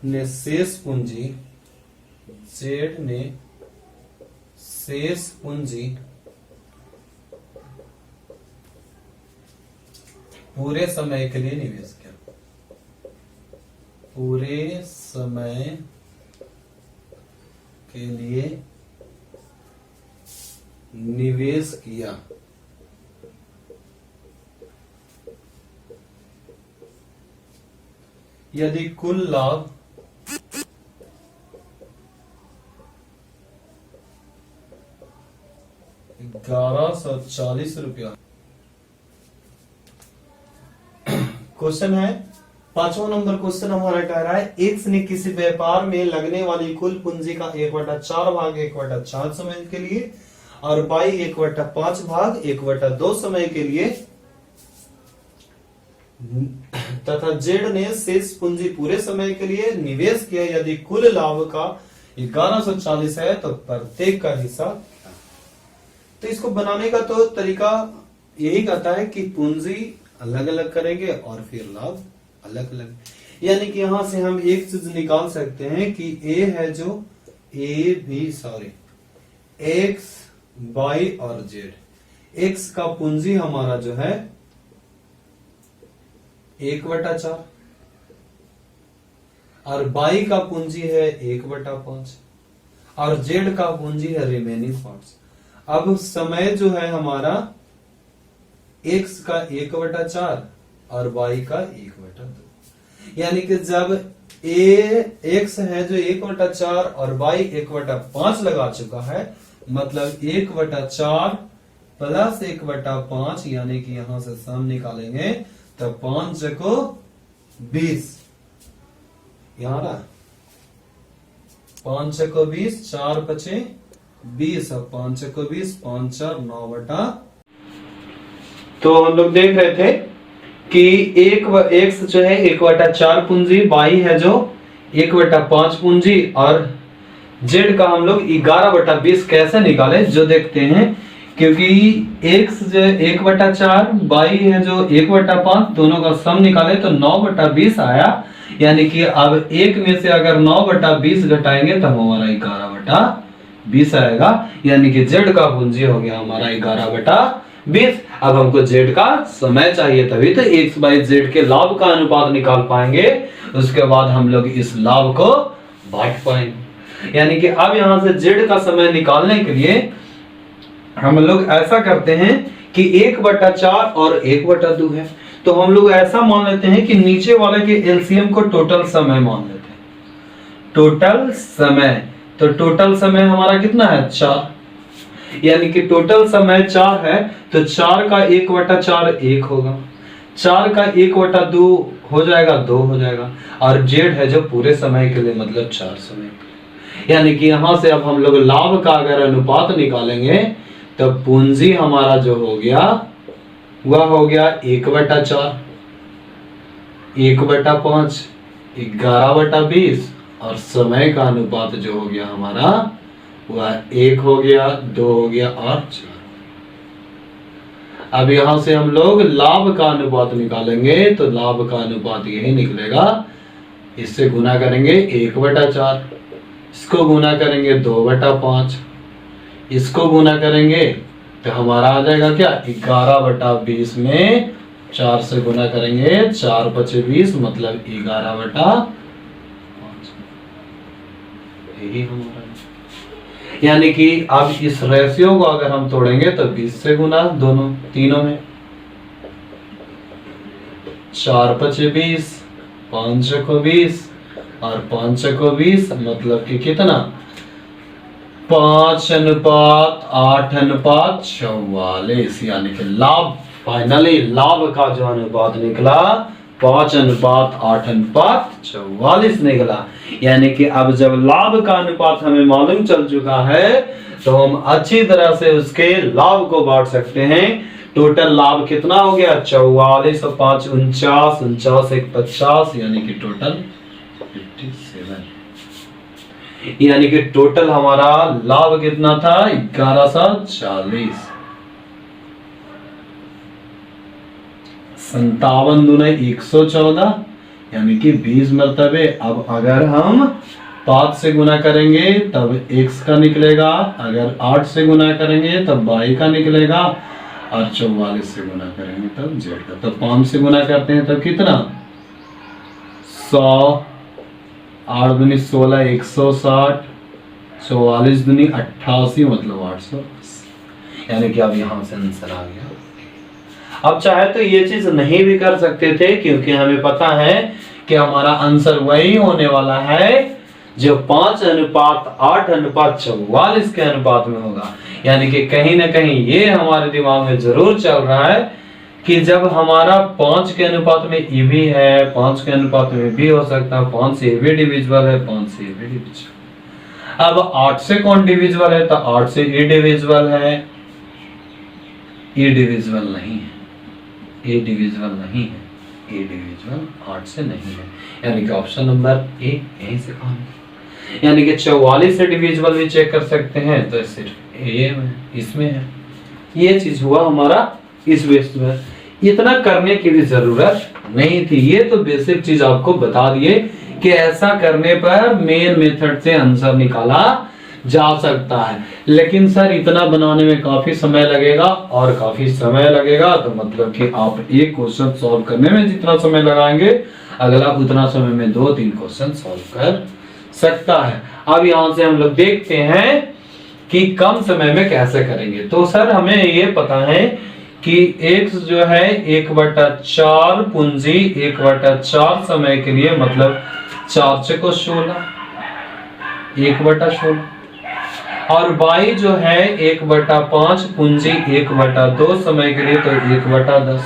ने शेष पूंजी पूरे समय के लिए निवेश किया। पूरे समय के लिए निवेश किया। यदि कुल लाभ ₹1140। क्वेश्चन है 5वां नंबर क्वेश्चन हमारा कह रहा है एक्स ने किसी व्यापार में लगने वाली कुल पूंजी का 1/4 भाग 1/4 समय के लिए और बाई 1/5 भाग 1/2 समय के लिए तथा जेड ने शेष पूंजी पूरे समय के लिए निवेश किया। यदि कुल लाभ का 1140 है तो प्रत्येक का हिस्सा क्या? तो इसको बनाने का तो तरीका यही कहता है कि पूंजी अलग अलग करेंगे और फिर लाभ अलग अलग, यानी कि यहां से हम एक चीज निकाल सकते हैं कि ए है जो एक्स वाई और जेड। एक्स का पूंजी हमारा जो है 1/4 और बाई का पूंजी है 1/5 और जेड का पूंजी है रिमेनिंग पार्ट्स। अब समय जो है हमारा एक्स का 1/4 और वाई का 1/2, यानी कि जब एक्स है जो 1/4 और वाई 1/5 लगा चुका है, मतलब 1/4 प्लस 1/5, यानी कि यहां से सम निकालेंगे तो 5 को 20, यहां रहा 5 को 20, 4 बचे 20 और 5 को 20, 5 4 9। तो हम लोग देख रहे थे कि एक्स जो है 1/4 पूंजी, वाई है जो 1/5 पूंजी और जेड का हम लोग 11/20 कैसे निकाले जो देखते हैं। क्योंकि एक्स जो 1/4, वाई है जो 1/5, दोनों का सम निकाले तो 9/20 आया, यानी कि अब एक में से अगर 9/20 घटाएंगे तो हमारा 11/20 आएगा, यानी कि जेड का पूंजी हो गया हमारा 11/20। अब हमको जेड का समय चाहिए, तभी तो एक्स बाई जेड के लाभ का अनुपात निकाल पाएंगे। उसके बाद हम लोग इस लाभ को भाग पाएंगे। यानी कि अब यहां से z का समय निकालने के लिए हम लोग ऐसा करते हैं कि 1/4 और 1/2 है, तो हम लोग ऐसा मान लेते हैं कि नीचे वाले के एलसीएम को टोटल समय मान लेते हैं। टोटल समय, तो टोटल समय हमारा कितना है 4, यानी कि टोटल समय 4 है, तो 4 का 1/4 1 होगा, 4 का 1/2 हो जाएगा 2 हो जाएगा, और जेड है जो पूरे समय के लिए मतलब 4 समय के लिए। यानी कि यहां से अब हम लोग लाभ का अगर अनुपात निकालेंगे तो पूंजी हमारा जो हो गया वह हो गया 1/4, 1/5, 11/20, और समय का अनुपात जो हो गया हमारा वह 1 हो गया, 2 हो गया और 4। अब यहां से हम लोग लाभ का अनुपात निकालेंगे तो लाभ का अनुपात यही निकलेगा, इससे गुना करेंगे 1/4, इसको गुना करेंगे 2/5, इसको गुना करेंगे तो हमारा आ जाएगा क्या 11/20 में 4 से गुना करेंगे, 4×5 मतलब 11/5, यही हमारा। यानी कि अब इस रेशियो को अगर हम तोड़ेंगे तो 20 से गुना दोनों तीनों में, 4×5 5×20 और 5×20 मतलब कि कितना 5:8:44, यानी कि लाभ फाइनली लाभ का जो अनुपात निकला 5:8:44 निकला। यानी कि अब जब लाभ का अनुपात हमें मालूम चल चुका है तो हम अच्छी तरह से उसके लाभ को बांट सकते हैं। टोटल लाभ कितना हो गया 44 और 5 49, 49 1 50, यानी कि टोटल 57। यानी कि टोटल हमारा लाभ कितना था 1140। 57 दूने 114, यानी कि 20 मरतबे। अब अगर हम 5 से गुना करेंगे तब x का निकलेगा, अगर 8 से गुना करेंगे तब y का निकलेगा, और 44 से गुना करेंगे तब z का। तब 5 से गुना करते हैं तब कितना 100, 8 दूनी 16 160, 44 दूनी 88 मतलब 880। यानी कि अब यहां से आंसर आ गया। अब चाहे तो ये चीज नहीं भी कर सकते थे, क्योंकि हमें पता है कि हमारा आंसर वही होने वाला है जो 5:8:44 के अनुपात में होगा। यानी कि कहीं ना कहीं ये हमारे दिमाग में जरूर चल रहा है कि जब हमारा 5 के अनुपात में ई भी है, 5 के अनुपात में भी हो सकता है, 5 से भी डिविजिबल है, 5 से भी डिविजिबल। अब 8 से कौन डिविजिबल है, तो 8 से ई डिविजिबल है, ई डिविजिबल नहीं है, ए डिविजिबल नहीं है, ए डिविजिबल 8 से नहीं है। यानी कि ऑप्शन नंबर ए यहीं से काम है। यानी कि 44 से डिविजिबल भी चेक कर सकते हैं, तो सिर्फ ए इसमें है। ये चीज हुआ हमारा इस बेस में। इतना करने की भी जरूरत नहीं थी, ये तो बेसिक चीज आपको बता दिए कि ऐसा करने पर मेन मेथड से आंसर निकाला जा सकता है। लेकिन सर इतना बनाने में काफी समय लगेगा, और काफी समय लगेगा तो मतलब कि आप एक क्वेश्चन सॉल्व करने में जितना समय लगाएंगे अगला उतना समय में 2-3 क्वेश्चन सॉल्व कर सकता है। अब यहां से हम लोग देखते हैं कि कम समय में कैसे करेंगे। तो सर हमें ये पता है कि x जो है 1/4 पूंजी 1/4 समय के लिए मतलब 4 × 16 1/16, और y जो है 1/5 पूंजी 1/2 समय के लिए तो 1/10।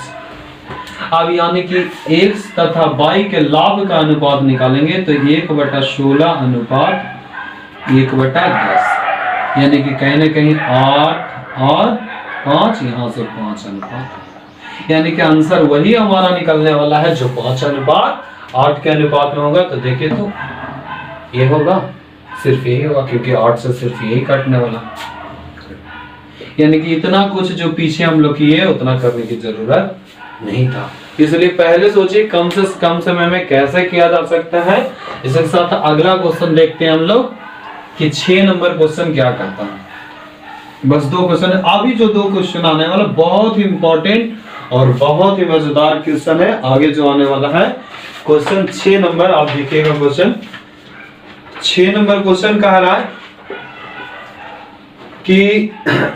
अब यानी कि x तथा y के लाभ का अनुपात निकालेंगे तो 1/16 अनुपात 1/10, यानी कि कहीं ना कहीं 8 और 5, यहां से 5 अनुपात, यानी कि आंसर वही हमारा निकलने वाला है जो 5:8 के अनुपात में होगा। तो देखिए तो ये होगा, सिर्फ यही होगा, क्योंकि 8 से सिर्फ यही कटने वाला। यानी कि इतना कुछ जो पीछे हम लोग किए उतना करने की जरूरत नहीं था। इसलिए पहले सोचिए कम से कम समय में कैसे किया जा सकता है। इसके साथ अगला क्वेश्चन देखते हैं हम लोग कि 6 नंबर क्वेश्चन क्या करता है। बस 2 क्वेश्चन है। अभी जो 2 क्वेश्चन आने वाला बहुत ही इंपॉर्टेंट और बहुत ही मजेदार क्वेश्चन है। आगे जो आने वाला है क्वेश्चन 6 नंबर, आप देखिएगा क्वेश्चन 6 नंबर क्वेश्चन कह रहा है कि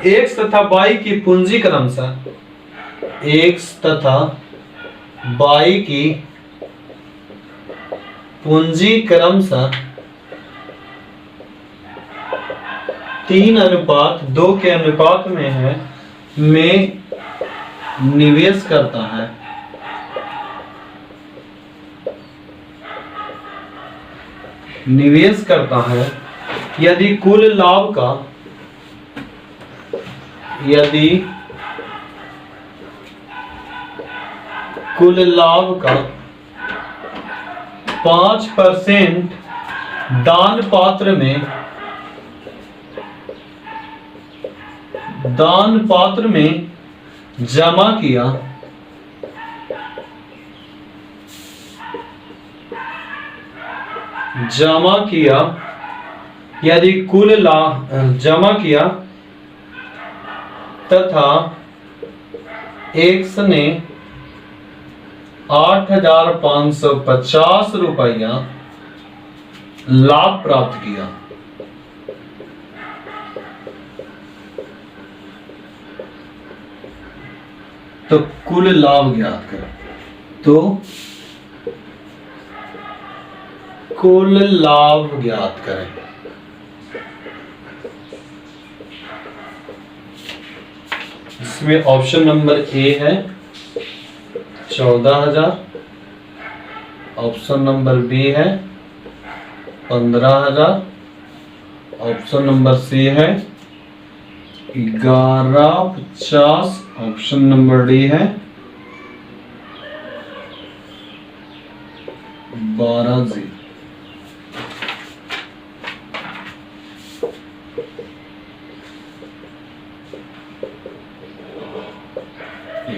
एक्स तथा वाई की पूंजी क्रमशः एक्स तथा वाई की पूंजी क्रमशः 3:2 के अनुपात में है, में निवेश करता है। निवेश करता है यदि कुल लाभ का 5% दान पात्र में जमा किया, यदि कुल लाभ जमा किया तथा एक्स ने 8,550 रुपया लाभ प्राप्त किया, तो कुल लाभ ज्ञात करें। तो कुल लाभ ज्ञात करें। इसमें ऑप्शन नंबर ए है 14,000, ऑप्शन नंबर बी है 15,000, ऑप्शन नंबर सी है 1150, ऑप्शन नंबर डी है 12,000।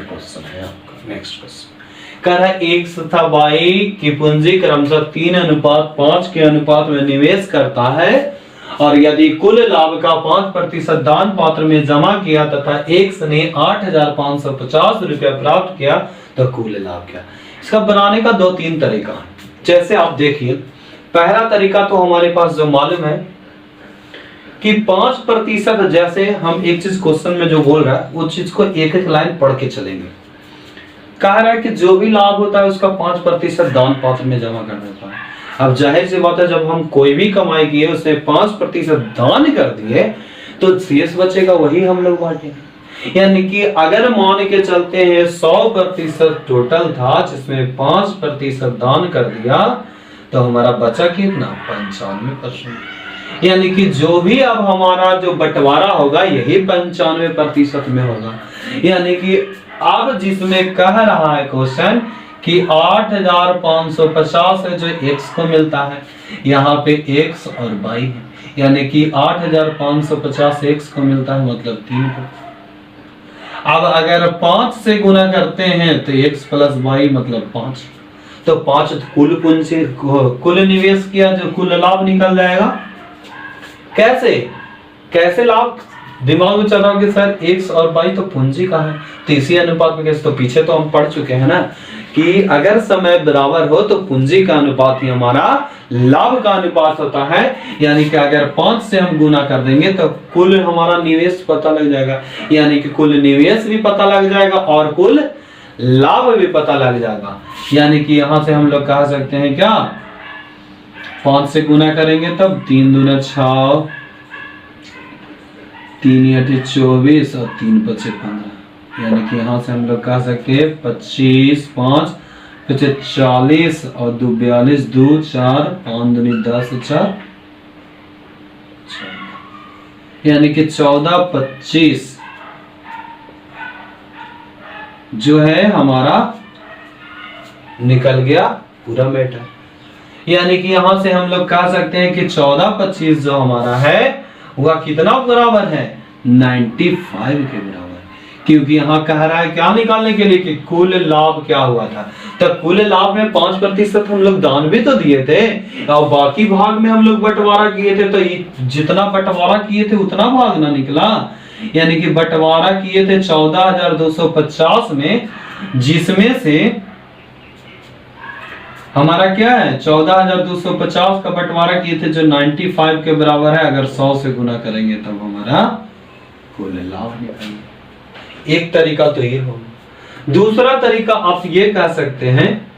क्वेश्चन है आपका। नेक्स्ट क्वेश्चन कह रहा है एक्स तथा वाई की पूंजी क्रमशः 3:5 के अनुपात में निवेश करता है, और यदि कुल लाभ का 5% दान पात्र में जमा किया तथा एक्स ने 8,550 रुपया प्राप्त किया, तो कुल लाभ क्या। इसका बनाने का 2-3 तरीका है। जैसे आप देखिए, पहला तरीका तो हमारे पास जो मालूम है कि 5%, जैसे हम एक चीज क्वेश्चन में जो बोल रहा है वो चीज को एक एक लाइन पढ़ के चलेंगे। कह रहा है कि जो भी लाभ होता है उसका 5% दान पात्र में जमा कर देता है। अब जाहिर सी बात है, जब हम कोई भी कमाई किए उसमें 5% दान कर दिए तो शेष बचेगा वही हम लोग बांटेंगे। यानी कि अगर मान के चलते हैं 100% टोटल था जिसमें 5% दान कर दिया, तो हमारा बचा कितना 95%। यानी कि जो भी अब हमारा जो बंटवारा होगा यही 95% में होगा। यानी कि अब जिसमें कह रहा है क्वेश्चन कि 8,550 है जो x को मिलता है, यहाँ पे x और y है, यानी कि 8,550 x को मिलता है, मतलब 3 को। अब अगर 5 से गुना करते हैं तो x प्लस y मतलब 5, तो 5 कुल पूंजी कुल निवेश किया जो कुल लाभ निकल जाएगा। कैसे लाभ दिमाग में चल रहा कि सर x और y तो पूंजी का है, तो इसी अनुपात में कैसे। तो पीछे तो हम पढ़ चुके हैं ना कि अगर समय बराबर हो तो पूंजी का अनुपात ही हमारा लाभ का अनुपात होता है। यानी कि अगर 5 से हम गुना कर देंगे तो कुल हमारा निवेश पता लग जाएगा, यानी कि कुल निवेश भी पता लग जाएगा और कुल लाभ भी पता लग जाएगा। यानी कि यहां से हम लोग कह सकते हैं क्या, 5 से गुना करेंगे तब 3 दूना 6, 3 8 24 और 3 5 15, यानी कि यहां से हम लोग कह सकते हैं 25, 5 40 और 2 42, 2 4 5 दूनी 10 4, यानी कि 14 25 जो है हमारा निकल गया पूरा मैटर। यानी कि यहां से हम लोग कह सकते हैं कि 14 25 जो हमारा है वह कितना बराबर है 95 के बराबर, क्योंकि यहाँ कह रहा है क्या निकालने के लिए कि कुल लाभ क्या हुआ था। तो कुल लाभ में 5% हम लोग दान भी तो दिए थे और बाकी भाग में हम लोग बंटवारा किए थे, तो जितना बंटवारा किए थे उतना भाग ना निकला। यानी कि बंटवारा किए थे 14,250 में, जिसमें से हमारा क्या है 14,250 का बंटवारा किए थे जो 95 के बराबर है। अगर 100 से गुना करेंगे तब हमारा कुल लाभ निकलेगा। एक तरीका तो ये होगा। दूसरा तरीका आप ये कह सकते हैं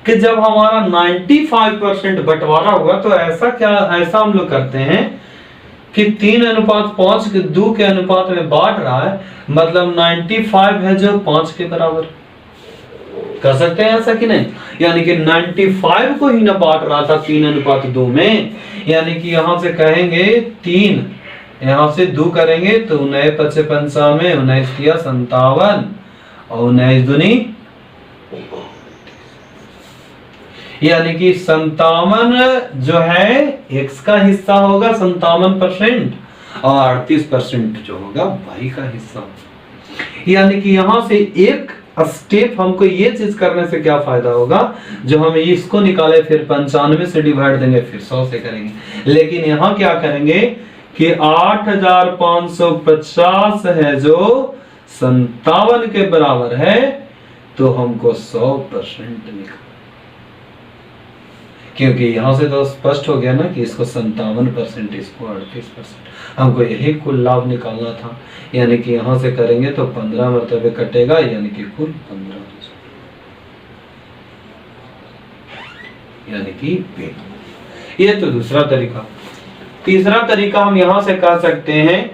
कि जब हमारा 95% बंटवारा हुआ तो ऐसा हम लोग करते हैं कि 3:5 के 2 के अनुपात में बांट रहा है, मतलब 95 है जो 5 के बराबर। कर सकते हैं ऐसा कि नहीं? यानी कि 95 को ही ना बांट रहा था 3:2 में, यानी कि यहां से कहेंगे 3, यहां से 2 करेंगे तो 9 5 55, 19 किया 57 और 19 दूनी, यानी कि 57 जो है x का हिस्सा होगा 57% और 38% जो होगा y का हिस्सा। यानी कि यहां से एक स्टेप हमको ये चीज करने से क्या फायदा होगा, जो हम इसको निकाले फिर 95 से डिवाइड देंगे फिर 100 से करेंगे, लेकिन यहां क्या करेंगे कि 8,550 है जो 57 के बराबर है, तो हमको 100% निकाल, क्योंकि यहां से तो स्पष्ट हो गया ना कि इसको 57%, इसको 38%, हमको यही कुल लाभ निकालना था। यानी कि यहां से करेंगे तो 15 मरतबे कटेगा, यानी कि कुल 15, यानी कि पे। ये तो दूसरा तरीका। तीसरा तरीका हम यहां से कह सकते हैं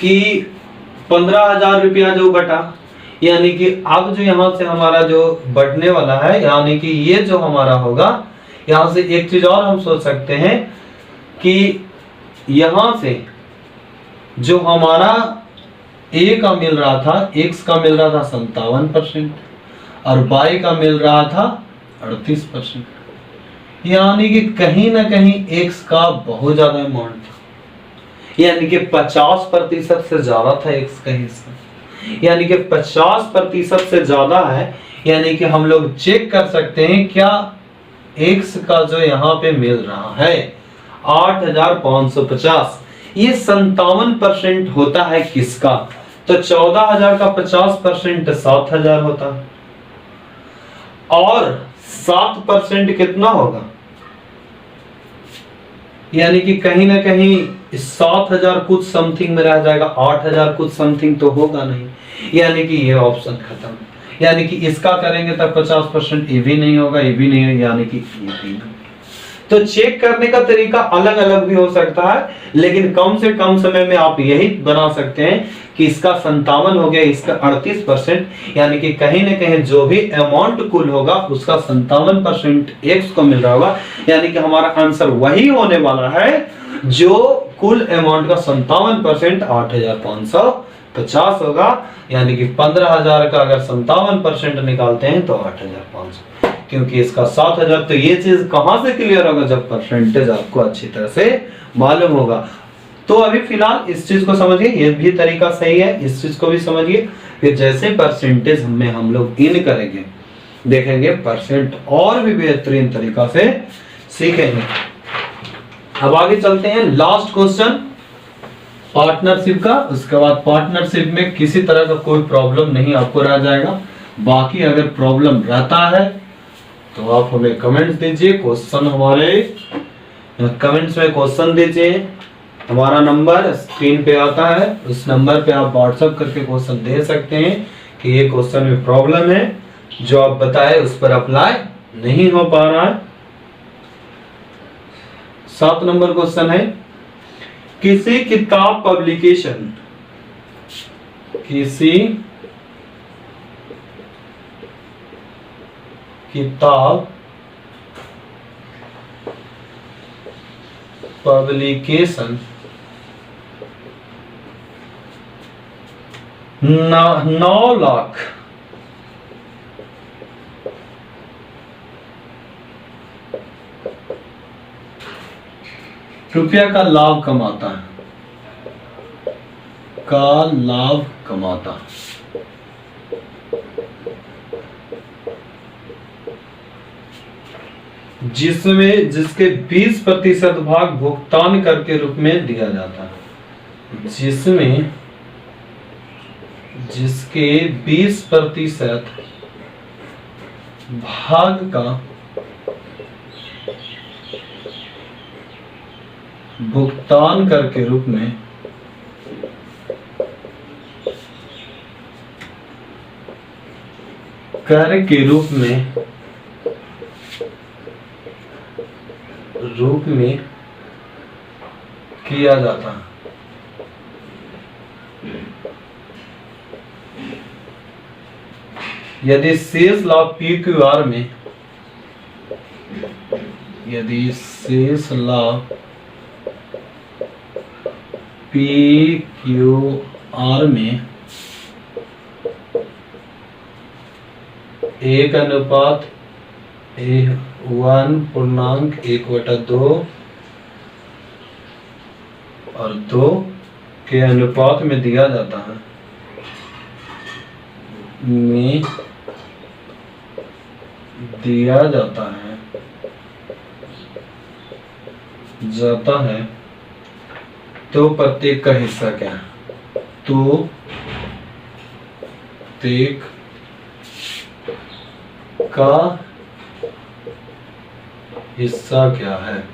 कि 15,000 रुपया जो बटा, यानी कि अब जो यहां से हमारा जो बढ़ने वाला है, यानी कि ये जो हमारा होगा, यहां से एक चीज और हम सोच सकते हैं कि यहां से जो हमारा ए का मिल रहा था, x का मिल रहा था 57% और y का मिल रहा था 38%, यानी कि कहीं ना कहीं x का बहुत ज्यादा अमाउंट था, यानी कि 50% से ज्यादा था x का हिस्सा, यानी कि 50% से ज्यादा है। यानी कि हम लोग चेक कर सकते हैं क्या x का जो यहाँ पे मिल रहा है 8,550, ये 57% होता है किसका, तो 14,000 का 50% 7,000 होता है, और 7% कितना होगा, यानी कि कहीं ना कहीं 7,000 कुछ समथिंग में रह जाएगा, 8,000 कुछ समथिंग तो होगा नहीं, यानी कि ये ऑप्शन खत्म। यानी कि इसका करेंगे तब 50%, ये भी नहीं होगा, ये भी नहीं है, यानी कि ये भी नहीं। तो चेक करने का तरीका अलग अलग भी हो सकता है, लेकिन कम से कम समय में आप यही बना सकते हैं कि इसका 57 हो गया, इसका 38%, यानी कि कहीं ना कहीं जो भी अमाउंट कुल होगा उसका 57% x को मिल रहा होगा, यानी कि हमारा आंसर वही होने वाला है जो कुल अमाउंट का 57% 8,550 होगा, यानी कि 15,000 का अगर 57% निकालते हैं तो 8,500, क्योंकि इसका 7,000। तो ये चीज कहां से क्लियर होगा, जब परसेंटेज आपको अच्छी तरह से मालूम होगा। तो अभी फिलहाल इस चीज को समझिए, ये भी तरीका सही है, इस चीज को भी समझिए, फिर जैसे परसेंटेज में हम लोग इन करेंगे देखेंगे परसेंट और भी बेहतरीन तरीका से सीखेंगे। अब आगे चलते हैं, लास्ट क्वेश्चन पार्टनरशिप का। उसके बाद पार्टनरशिप में किसी तरह का कोई प्रॉब्लम नहीं आपको रह जाएगा, बाकी अगर प्रॉब्लम रहता है तो आप हमें कमेंट्स दीजिए, क्वेश्चन हमारे कमेंट्स में क्वेश्चन दीजिए, हमारा नंबर स्क्रीन पे आता है, उस नंबर पे आप व्हाट्सएप करके क्वेश्चन दे सकते हैं कि ये क्वेश्चन में प्रॉब्लम है, जो आप बताए उस पर अप्लाई नहीं हो पा रहा है। 7 नंबर क्वेश्चन है, किसी किताब पब्लिकेशन, किसी किताब पब्लिकेशन 9 लाख रुपया का लाभ कमाता है, जिसमें जिसके 20% भाग भुगतान कर के रूप में दिया जाता है, जिसमें जिसके 20% भाग का भुगतान कर के रूप में कर के रूप में किया जाता है। यदि शेष लाभ PQR में PQR में 1:1.2 और 2 के अनुपात में दिया जाता है, तो प्रत्येक का हिस्सा क्या है? तो प्रत्येक का हिस्सा क्या है?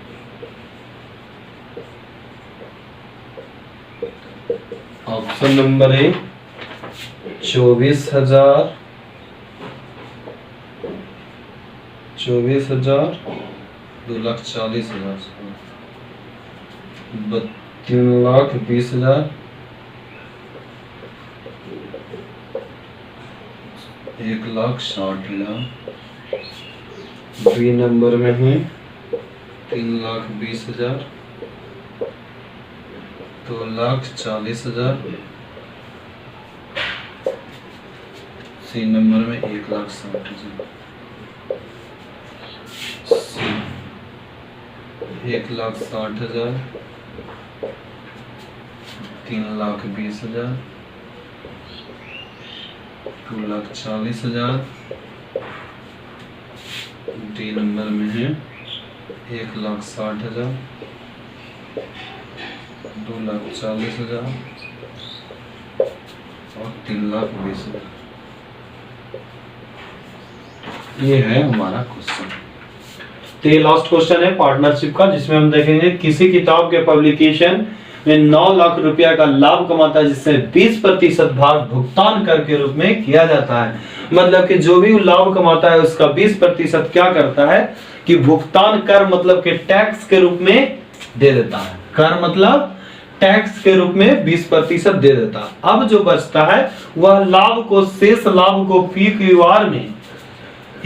Option number A 24,000 2,40,000 3,20,000 1,60,000 B number में है 3,20,000 2,40,000 सी नंबर में 1,60,000 1,60,000 3,20,000 2,40,000 डी नंबर में है 1,60,000 2,40,000 और 3,20,000। ये है हमारा क्वेश्चन। तो ये लास्ट क्वेश्चन है पार्टनरशिप का, जिसमें हम देखेंगे किसी किताब के पब्लिकेशन में 9 लाख रुपया का लाभ कमाता है, जिससे 20% भाग भुगतान कर के रूप में किया जाता है। मतलब कि जो भी लाभ कमाता है उसका 20% क्या करता है कि भुगतान कर मतलब कि टैक्स के रूप में दे देता है। कर मतलब टैक्स के रूप में 20% दे देता है। अब जो बचता है वह लाभ को, शेष लाभ को PQR में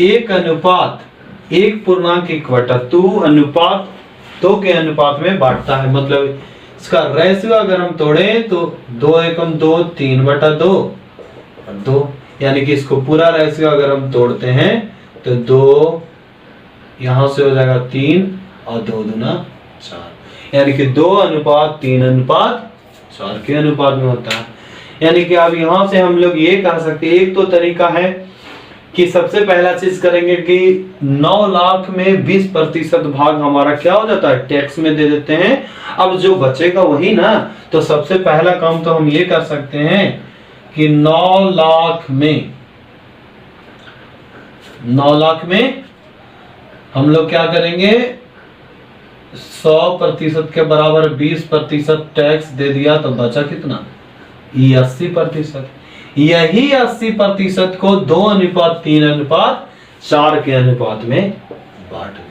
1:1.2 के अनुपात में बांटता है। मतलब इसका रेशियो अगर हम तोड़े तो 2:2 3/2 और 2, यानी कि इसको पूरा रेशियो अगर हम तोड़ते हैं तो 2 यहां से हो जाएगा 3 और 2 दूना 4, यानी कि 2:3:4 के अनुपात में होता है। यानी कि अब यहां से हम लोग ये कह सकते हैं, एक तो तरीका है कि सबसे पहला चीज करेंगे कि 9 लाख में 20% भाग हमारा क्या हो जाता है, टैक्स में दे देते हैं। अब जो बचेगा वही ना, तो सबसे पहला काम तो हम ये कर सकते हैं कि 9 लाख में हम लोग क्या करेंगे, 100% के बराबर 20% टैक्स दे दिया तो बचा कितना, 80%। यही 80% को 2:3:4 के अनुपात में बांट दें।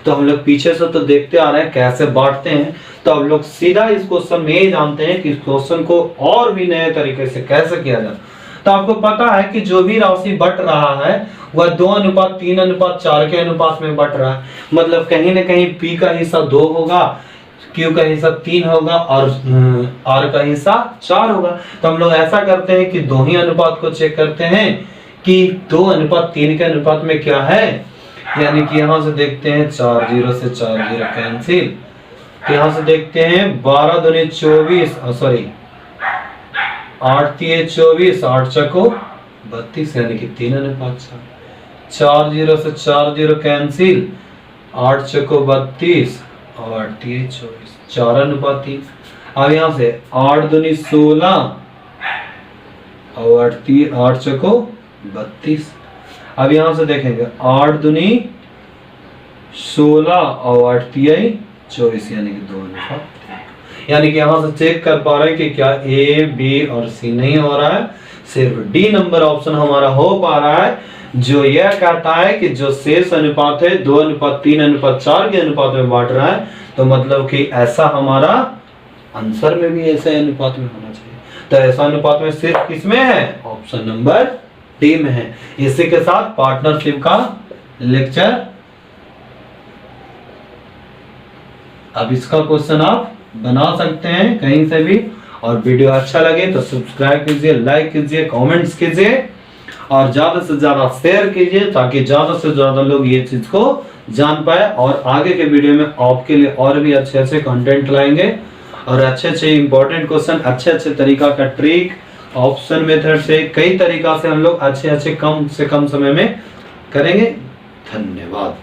तो हम लोग पीछे से तो देखते आ रहे हैं कैसे बांटते हैं, तो हम लोग सीधा इस क्वेश्चन में ये जानते हैं कि इस क्वेश्चन को और भी नए तरीके से कैसे किया जाए। तो आपको पता है कि जो भी राशि बट रहा है वह 2:3:4 के अनुपात में बट रहा है। मतलब कहीं ना कहीं P का हिस्सा 2 होगा, Q का हिस्सा 3 होगा और R का हिस्सा 4 होगा। तो हम लोग ऐसा करते हैं कि दो ही अनुपात को चेक करते हैं कि 2:3 के अनुपात में क्या है। यानी कि यहां से देखते हैं 4 0 से 4 0 कैंसिल। तो यहां से देखते हैं 12 दूनी 24 सॉरी 8 3 24 8 चको 32, यानी कि 3:4। 4 0 से 4 0 कैंसिल, 8 चको 32 और 8 3 24 4:3। अब यहां से 8 दूनी 16 और 8 चको 32। अब यहां से देखेंगे 8 दूनी 16 और 8 तिहाई 24 यानी कि 2 अनुपात। यानी कि यहां से चेक कर पा रहे हैं कि क्या ए बी और सी नहीं हो रहा है, सिर्फ डी नंबर ऑप्शन हमारा हो पा रहा है, जो यह कहता है कि जो शेष अनुपात है 2:3:4 के अनुपात में बांट रहा है। तो मतलब कि ऐसा हमारा आंसर में भी ऐसे अनुपात में होना चाहिए। तो ऐसा अनुपात में सिर्फ किसमें है, ऑप्शन नंबर डी में है। इसी के साथ पार्टनरशिप का लेक्चर, अब इसका क्वेश्चन आप बना सकते हैं कहीं से भी। और वीडियो अच्छा लगे तो सब्सक्राइब कीजिए, लाइक कीजिए, कमेंट्स कीजिए और ज्यादा से ज्यादा शेयर कीजिए, ताकि ज्यादा से ज्यादा लोग ये चीज को जान पाए। और आगे के वीडियो में आपके लिए और भी अच्छे अच्छे कंटेंट लाएंगे और अच्छे अच्छे इंपॉर्टेंट क्वेश्चन, अच्छे अच्छे तरीका का ट्रिक, ऑप्शन मेथड से कई तरीका से हम लोग अच्छे अच्छे कम से कम समय में करेंगे। धन्यवाद।